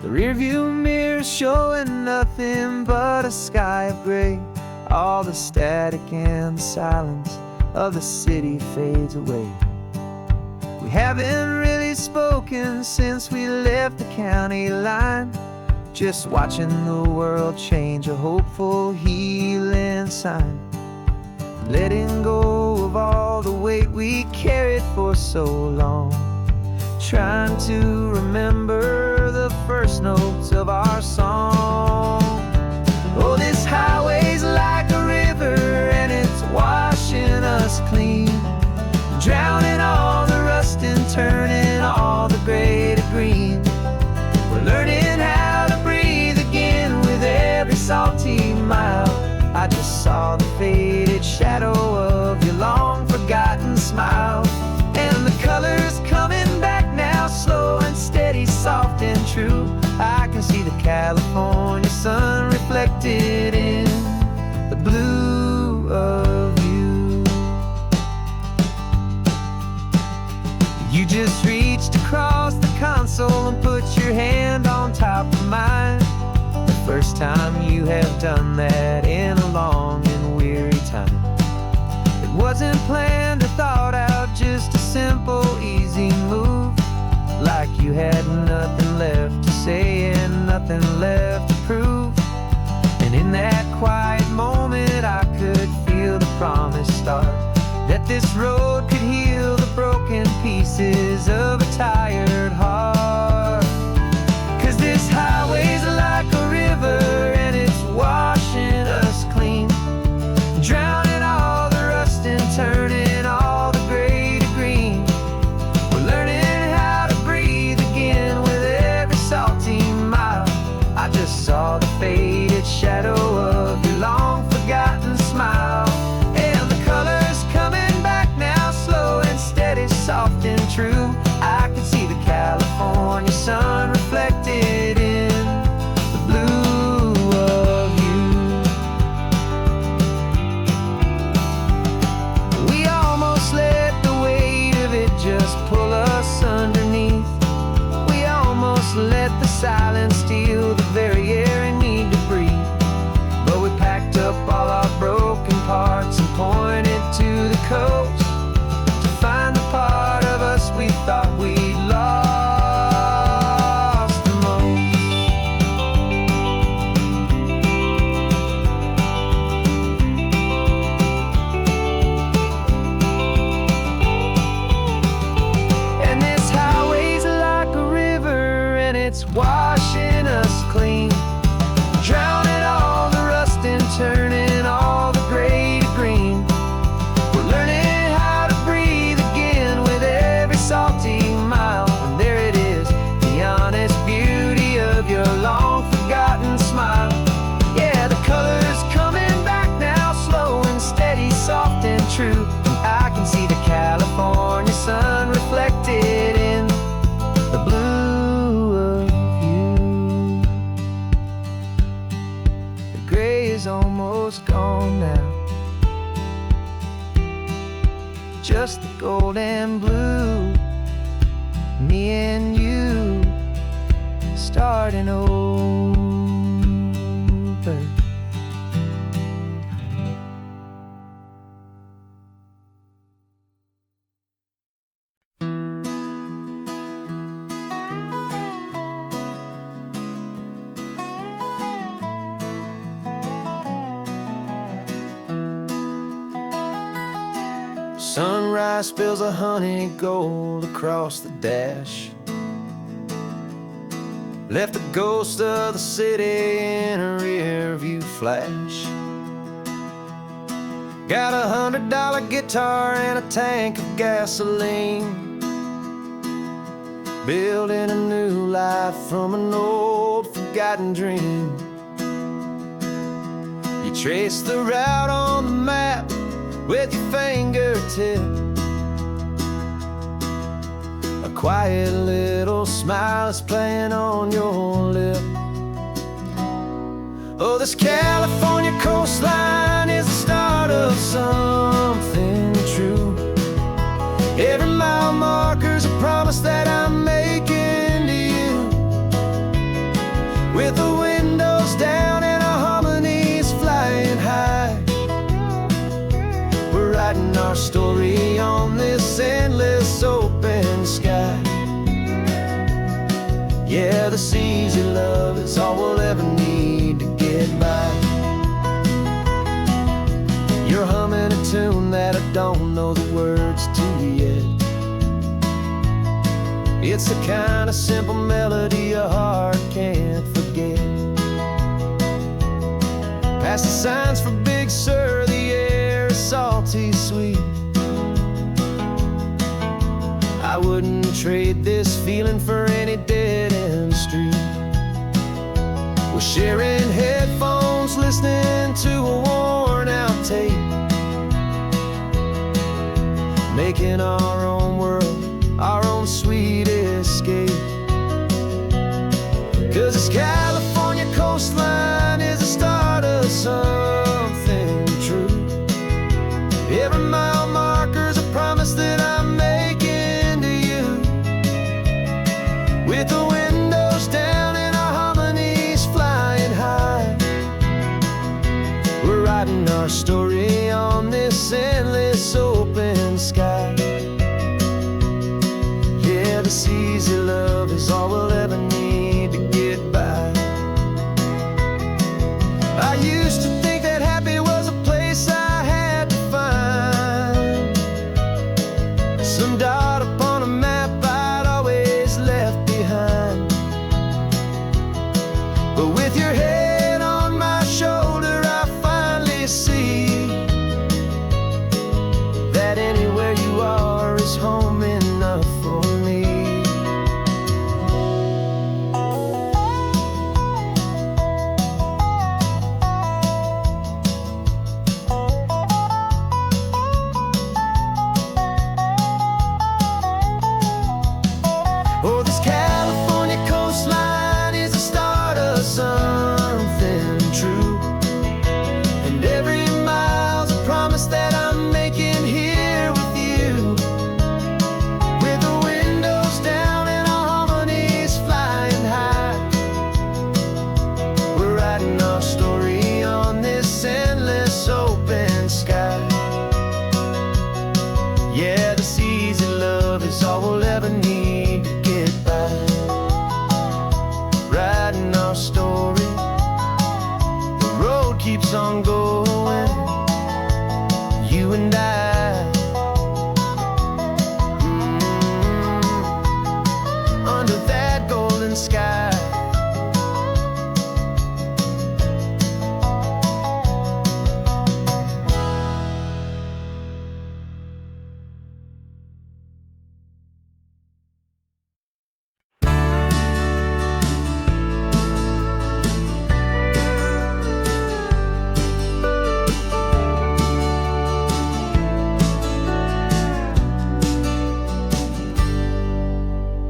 The rearview mirror showing nothing but a sky of gray. All the static and the silence of the city fades away. We haven't really spoken since we left the county line. just watching the world change, a hopeful healing sign. Letting go of all the weight we carried for so long, trying to remember the first notes of our song. Oh, this highway's like a river and it's washing us clean, drowning all the rust and turning all the gray to green. We're learning how to breathe again with every salty mile. I just saw the faded shadow of your long forgotten smile, and the colors coming back now, slow and steady, soft and true. I can see the California sun reflected in the blue of you. You just reached across the console and put your hand on top of mine. The first time you have done that in a long and weary time. It wasn't planned or thought out, just a simple, easy move. Like you had nothing left to say and nothing left to prove. And in that quiet moment I could feel the promise start, that this road could heal the broken pieces of a tired heart. 'Cause this highway's like a river and it's washing us clean, drowning all the rust and turning all the gray to green. We're learning how to breathe again with every salty mile. I just saw the faded shadow of your long forgotten smile, and the colors coming back now, slow and steady, soft and true. I can see the California sun reflected in the blue of you. We almost let the weight of it just pull us underneath. We almost let the silence steal the very air I need to breathe. But we packed up all our broken parts and pointed to the coast to find the part of us we thought we'd lost the most. And this highway's like a river and it's washing us clean, drowning all the rust and turning all the gray to green. We're learning how to breathe again with every salty mile. And there it is, the honest beauty of your long forgotten smile. Yeah, the colors coming back now, slow and steady, soft and true. And I can see the California sun reflected in the blue of you. The gray is almost gone now, just the gold and blue. Me and you starting over. Sunrise spills a honey gold across the dash, left the ghost of the city in a rear view flash. Got a $100 guitar and a tank of gasoline, building a new life from an old forgotten dream. You trace the route on the map with your fingertip, a quiet little smile is playing on your lip. Oh, this California coastline is the start of something true. Every mile marker's a promise that I'm making to you, with the windows down and our harmonies flying high. We're writing our story on this endless open sky. Yeah, this easy love is all we'll It's the kind of simple melody a heart can't forget. Past the signs for Big Sur, the air is salty sweet. I wouldn't trade this feeling for any dead-end street. We're sharing headphones, listening to a worn-out tape, making our own world, our own sweet escape. 'Cause this California coastline is the start of something true. Every mile marker's a promise that I'm making to you. With the windows down and our harmonies flying high, we're writing our story on this endless open sky. Yeah, this easy love is all we'll ever need to get by. I used to think that happy was a place I had to find, some dot upon a map I'd always left behind. But with your head on my shoulder, I finally see that anywhere you are is home enough for me. Oh, this California coastline is the start of something true, and every mile's a promise that I'm making here with you. With the windows down and our harmonies flying high, we're writing our story on this endless open sky. Yeah, this easy love is all we'll ever need to get by. Writing our story, the road keeps on going, you and I. Under that golden sky.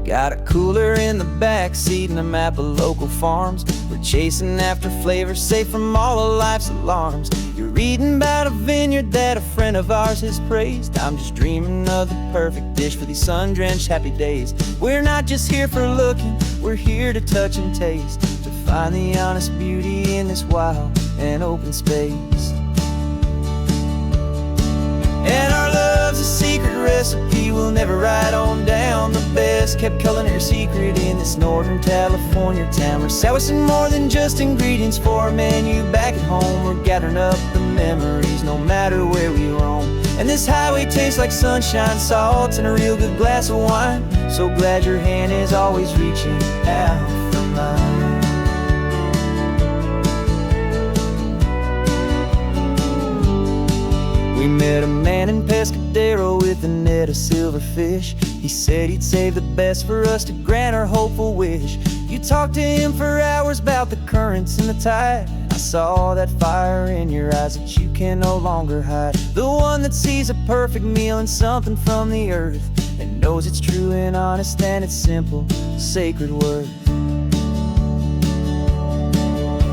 Got a cooler in the back seat and a map of local farms. We're chasing after flavors safe from all of life's alarms. You're reading about a vineyard that a friend of ours has praised. I'm just dreaming of the perfect dish for these sun-drenched happy days. We're not just here for looking, we're here to touch and taste, to find the honest beauty in this wild and open space. And our love's a secret recipe we'll never write on down. The best kept culinary secret in this Northern California town. We're sourcing more than just ingredients for a menu back at home. We're gathering up the memories no matter where we roam. And this highway tastes like sunshine, salt, and a real good glass of wine. So glad your hand is always reaching out for mine. We met a man in Pescadero with a net of silverfish. He said he'd save the best for us to grant our hopeful wish. You talked to him for hours about the currents and the tide. I saw that fire in your eyes that you can no longer hide. The one that sees a perfect meal in something from the earth, and knows it's true and honest and it's simple, sacred worth.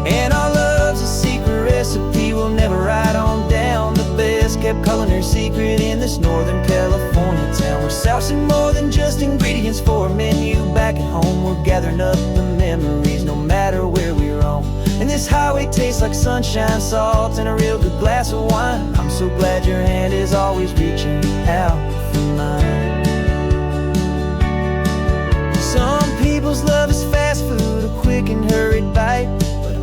And our love's a secret recipe we'll never write on down. The best kept culinary secret in this Northern California town. We're sourcing more than just ingredients for a menu back at home. We're gathering up the memories no matter where we roam. And this highway tastes like sunshine, salt, and a real good glass of wine. I'm so glad your hand is always reaching out for mine. Some people's love is fast food, a quick and hurried bite.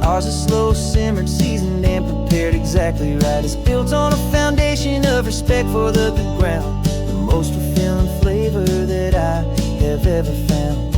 Ours is slow simmered, seasoned and prepared exactly right. It's built on a foundation of respect for the good ground, the most fulfilling flavor that I have ever found.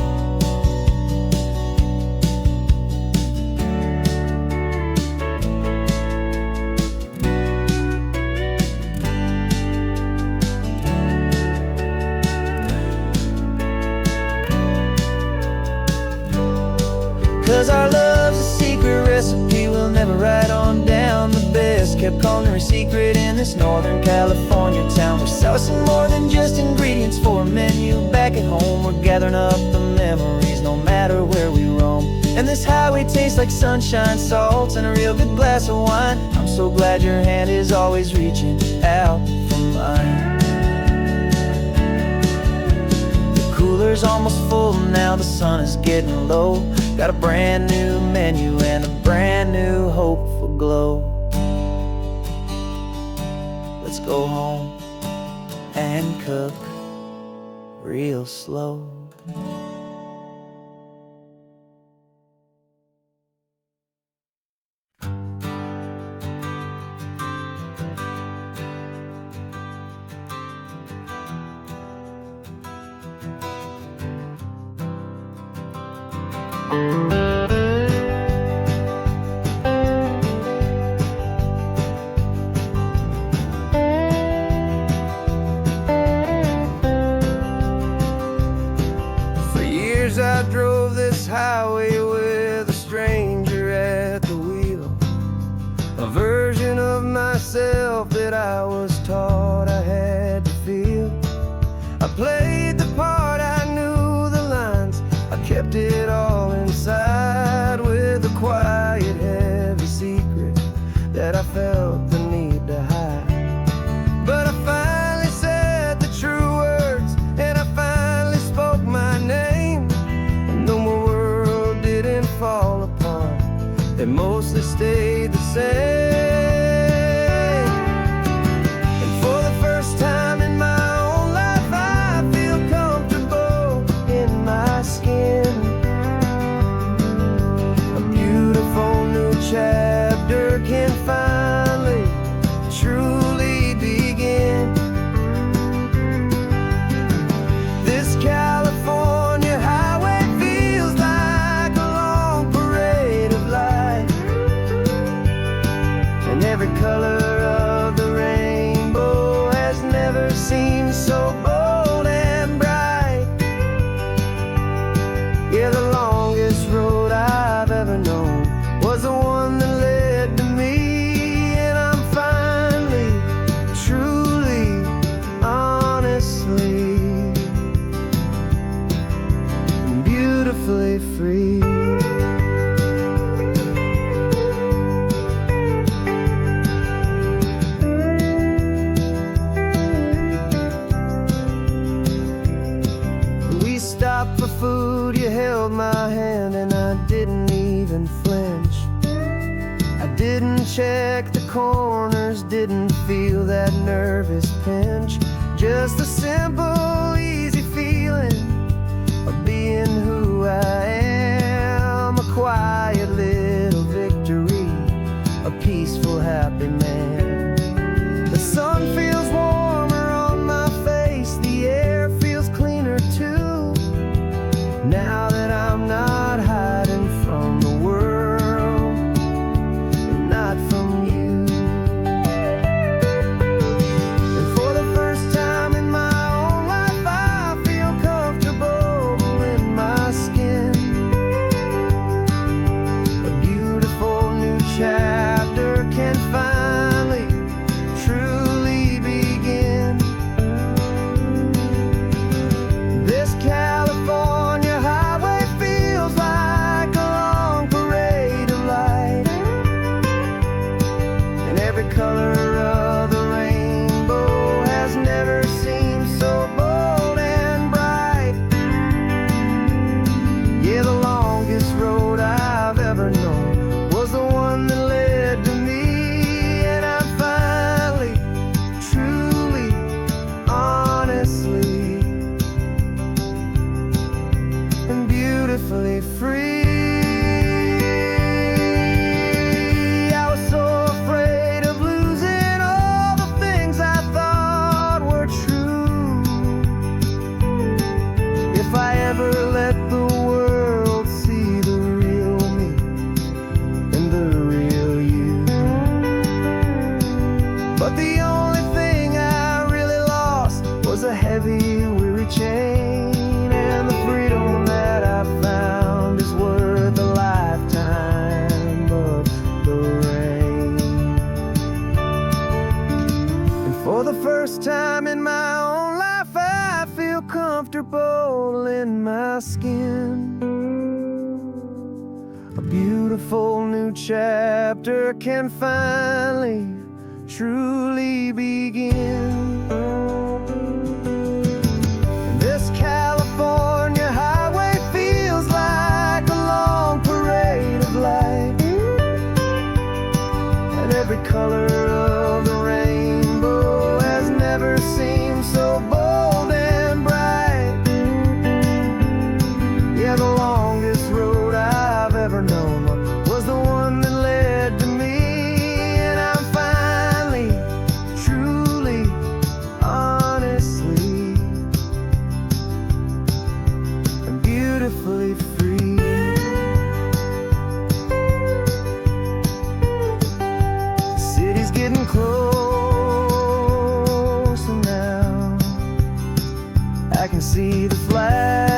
'Cause our love's a secret recipe we'll never write on down. The best kept culinary secret in this Northern California town. We're saucing more than just ingredients for a menu. Back at home we're gathering up the memories no matter where we roam. And this highway tastes like sunshine, salt, and a real good glass of wine. I'm so glad your hand is always reaching out for mine. Cooler's almost full now, the sun is getting low. Got a brand new menu and a brand new hopeful glow. Let's go home and cook real slow. For years I drove this highway with a stranger at the wheel, a version of myself that I was taught I had to feel. I played the part, I knew the lines, I kept it all inside with a quiet, heavy secret that I felt the need to hide. But I finally said the true words, and I finally spoke my name. And though my world didn't fall apart, it mostly stayed the same. And for the first time in my own life, I feel comfortable in my skin. A beautiful new chapter can finally truly begin. This California highway feels like a long parade of light, and every color of the rainbow has never seemed so bold and bright. Yeah, the longest road I've ever known was the one that led to me, and I'm finally, truly, honestly, and beautifully free. We stopped for food, you held my hand, and I didn't even flinch. I didn't check the corners, didn't feel that nervous pinch. Just a simple, easy feeling of being who I am. A quiet little victory, a peaceful, happy man. The sun feels warmer on my face, the air feels cleaner too. Now that I'm not hiding from the world, and not from you. And for the first time in my own life, I feel comfortable in my skin. my skin. A beautiful new chapter can finally, truly begin. This California highway feels like a long parade of light, and every color of the rainbow has never seemed so bold and bright. Yeah, the longest road I've ever known was the one that led to me, and I'm finally, truly, honestly, and beautifully free. The city's getting closer now. I can see the flags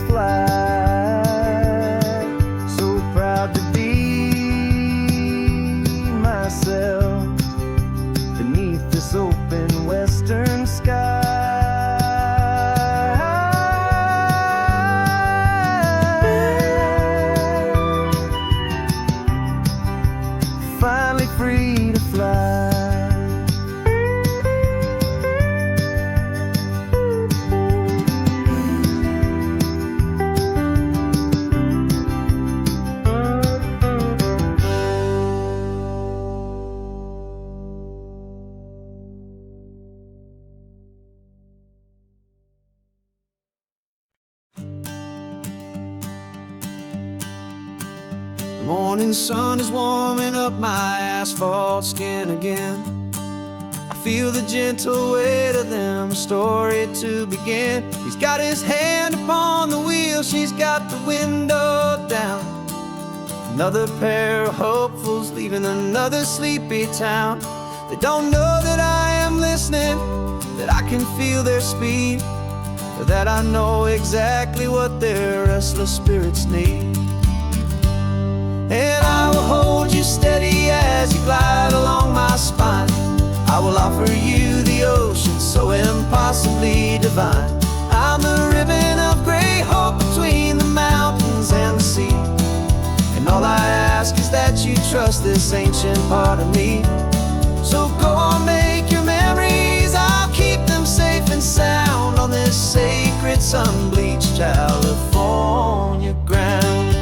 fly. So proud to be myself beneath this open western sky. Finally free to fly. The morning sun is warming up my asphalt skin again. I feel the gentle weight of them, a story to begin. He's got his hand upon the wheel, she's got the window down. Another pair of hopefuls leaving another sleepy town. They don't know that I am listening, that I can feel their speed, or that I know exactly what their restless spirits need. And I will hold you steady as you glide along my spine. I will offer you the ocean so impossibly divine. I'm the ribbon of gray hope between the mountains and the sea, and all I ask is that you trust this ancient part of me. So go on, make your memories, I'll keep them safe and sound on this sacred sun-bleached California ground.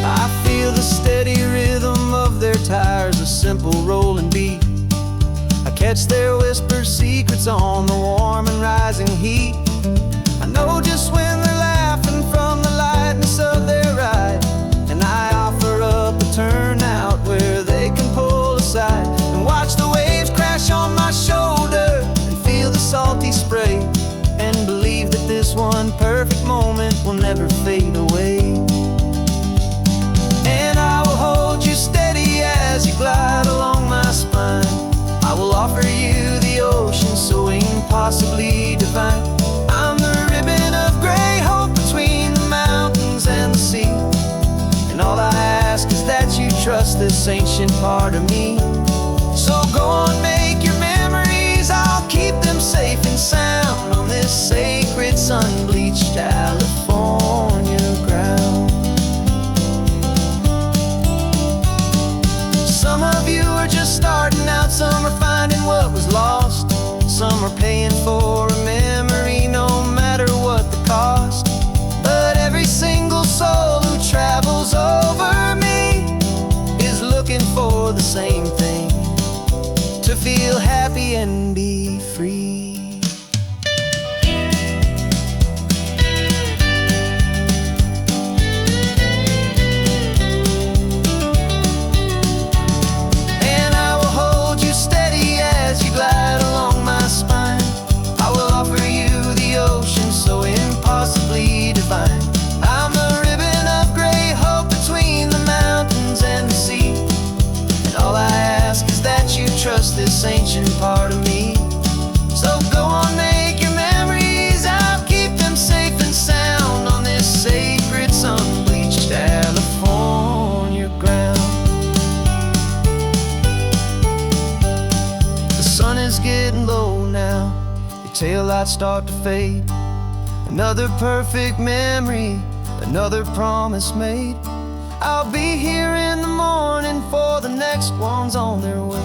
I feel the steady rhythm of their tires, a simple rolling beat. I catch their whispered secrets on the warm and rising heat. I know just when they're laughing from the lightness of their ride, and I offer up a turnout where they can pull aside and watch the waves crash on my shoulder and feel the salty spray, and believe that this one perfect moment will never fade away. And I will hold you steady as you glide along my spine. I will offer you the ocean so impossibly divine. I'm the ribbon of gray hope between the mountains and the sea, and all I ask is that you trust this ancient part of me. So go on, make your memories, I'll keep them safe and sound on this sacred sun-bleached California ground. Some of you are just starting out, some are finding what was lost, some are paying for a memory no matter what the cost. But every single soul who travels over me is looking for the same thing, to feel happy and be free. lights start to fade. Another perfect memory, another promise made. I'll be here in the morning for the next ones on their way.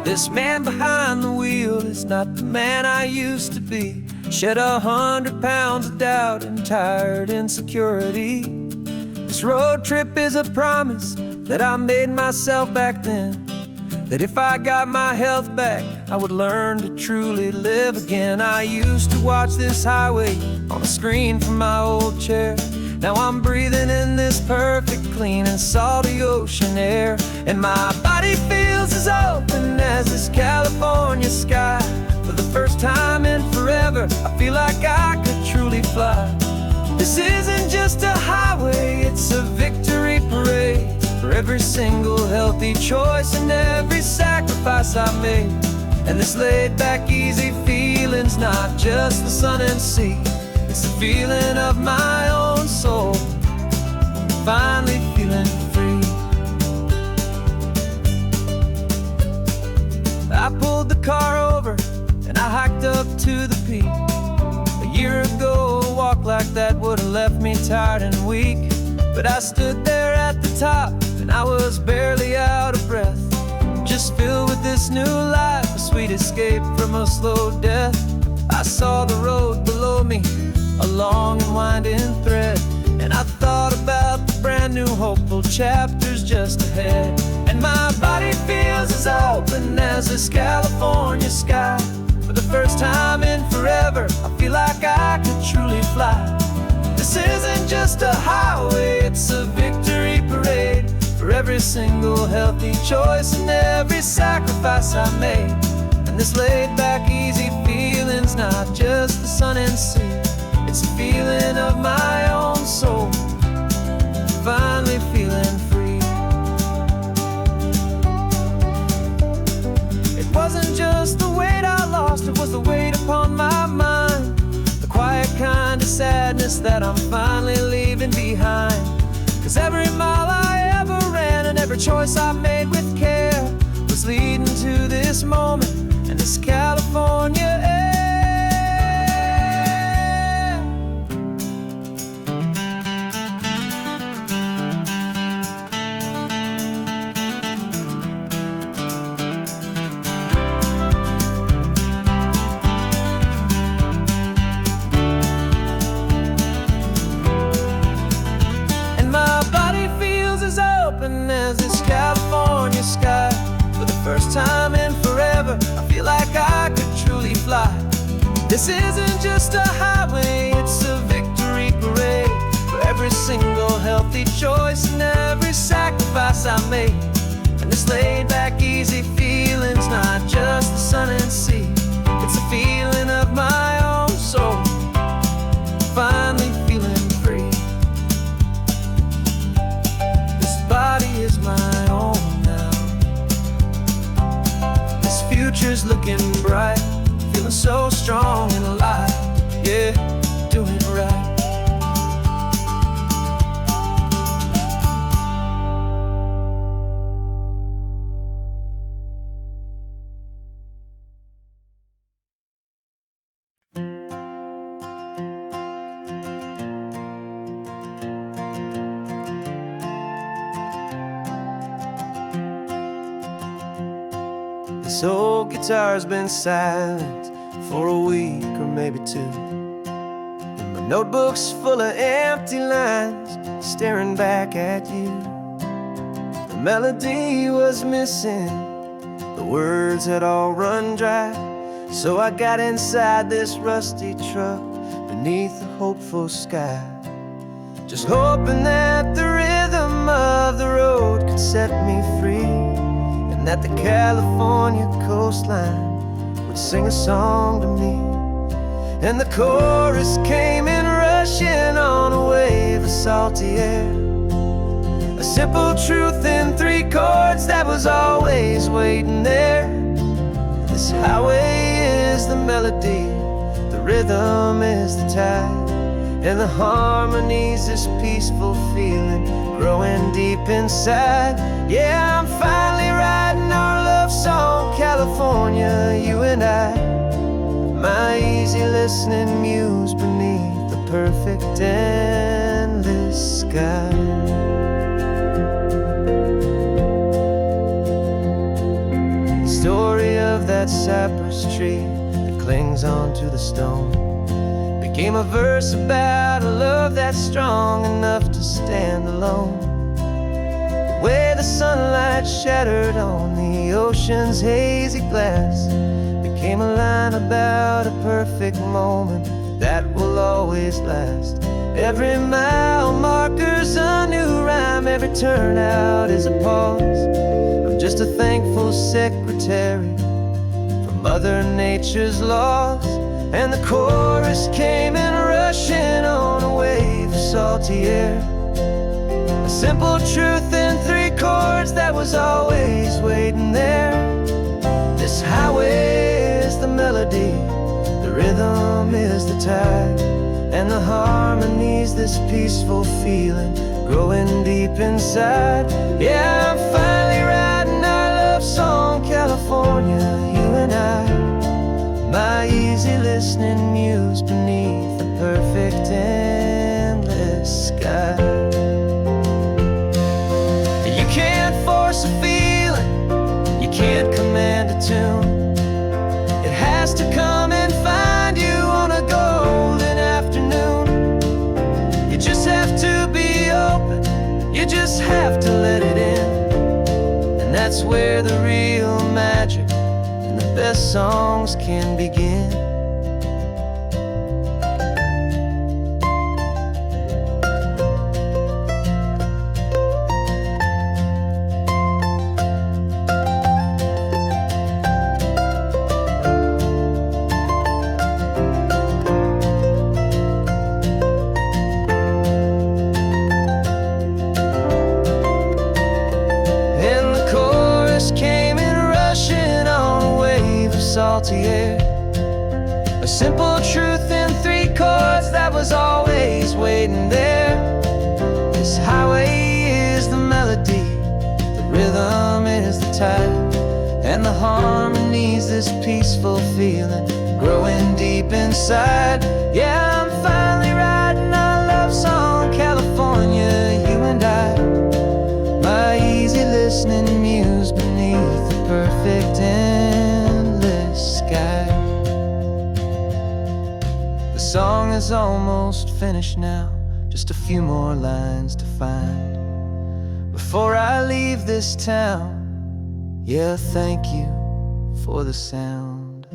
This man behind the wheel is not the man I used to be. Shed 100 pounds of doubt and tired insecurity. This road trip is a promise that I made myself back then, that if I got my health back, I would learn to truly live again. I used to watch this highway on a screen from my old chair. Now I'm breathing in this perfect, clean and salty ocean air. And my body feels as open as this California sky. For the first time in forever, I feel like I could truly fly. This isn't just a highway, it's a victory parade. For every single healthy choice and every sacrifice I made. And this laid back, easy feeling's not just the sun and sea. It's the feeling of my own soul, finally feeling free. I pulled the car over and I hiked up to the peak. A year ago, a walk like that would have left me tired and weak. But I stood there at the top and I was barely out of breath, just filled with this new life, a sweet escape from a slow death. I saw the road below me, a long and winding thread, and I thought about the brand new hopeful chapters just ahead. And my body feels as open as this California sky. For the first time in forever, I feel like I could truly fly. This isn't just a highway, it's a victory parade. For every single healthy choice and every sacrifice I made. And this laid back, easy feeling's not just the sun and sea. It's a feeling of my own soul, finally feeling free. It wasn't just the weight I lost, it was the weight upon my mind. The quiet kind of sadness that I'm finally leaving behind. 'Cause every mile I ever ran and every choice I made with care was leading to this moment and this California air. As this California sky. For the first time in forever, I feel like I could truly fly. This isn't just a highway, it's a victory parade. For every single healthy choice and every sacrifice I made. And this laid back, easy feeling's not just the sun and sea. It's a feeling of my own soul, finally feeling free. Body is my own now. This future's looking bright, feeling so strong and alive. Yeah, doing right. This old guitar's been silent for a week or maybe two, and my notebook's full of empty lines staring back at you. The melody was missing, the words had all run dry. So I got inside this rusty truck beneath the hopeful sky, just hoping that the rhythm of the road could set me free, and that the California coastline would sing a song to me. And the chorus came in rushing on a wave of salty air, a simple truth in 3 chords that was always waiting there. This highway is the melody, the rhythm is the tide, and the harmony's this peaceful feeling growing deep inside. Yeah, I'm finally writing our love song, California, you and I. My easy listening muse beneath the perfect endless sky. The story of that cypress tree that clings onto the stone became a verse about a love that's strong enough to stand alone. Where the sunlight shattered on the ocean's hazy glass became a line about a perfect moment that will always last. Every mile marker's a new rhyme, every turnout is a pause. I'm just a thankful secretary for Mother Nature's laws. And the chorus came in rushing on a wave of salty air. A simple truth in 3 chords that was always waiting there. This highway is the melody, the rhythm is the tide, and the harmony's this peaceful feeling growing deep inside. Yeah, I'm finally writing our love song, California, you and I. My easy listening muse beneath the perfect endless sky. You can't force a feeling, you can't command a tune. It has to come and find you on a golden afternoon. You just have to be open, you just have to let it in. And that's where the real magic, the best songs can begin. And the chorus came in rushing on a wave of salty air. A simple truth in 3 chords that was always waiting there. This highway is the melody, the rhythm is the tide, and the harmony's this peaceful feeling growing deep inside. Yeah, I'm finally writing our love song, California, you and I. My easy listening muse beneath the perfect endless sky. The song is almost finished now, just a few more lines to find before I leave this town. Yeah, thank you for the sound.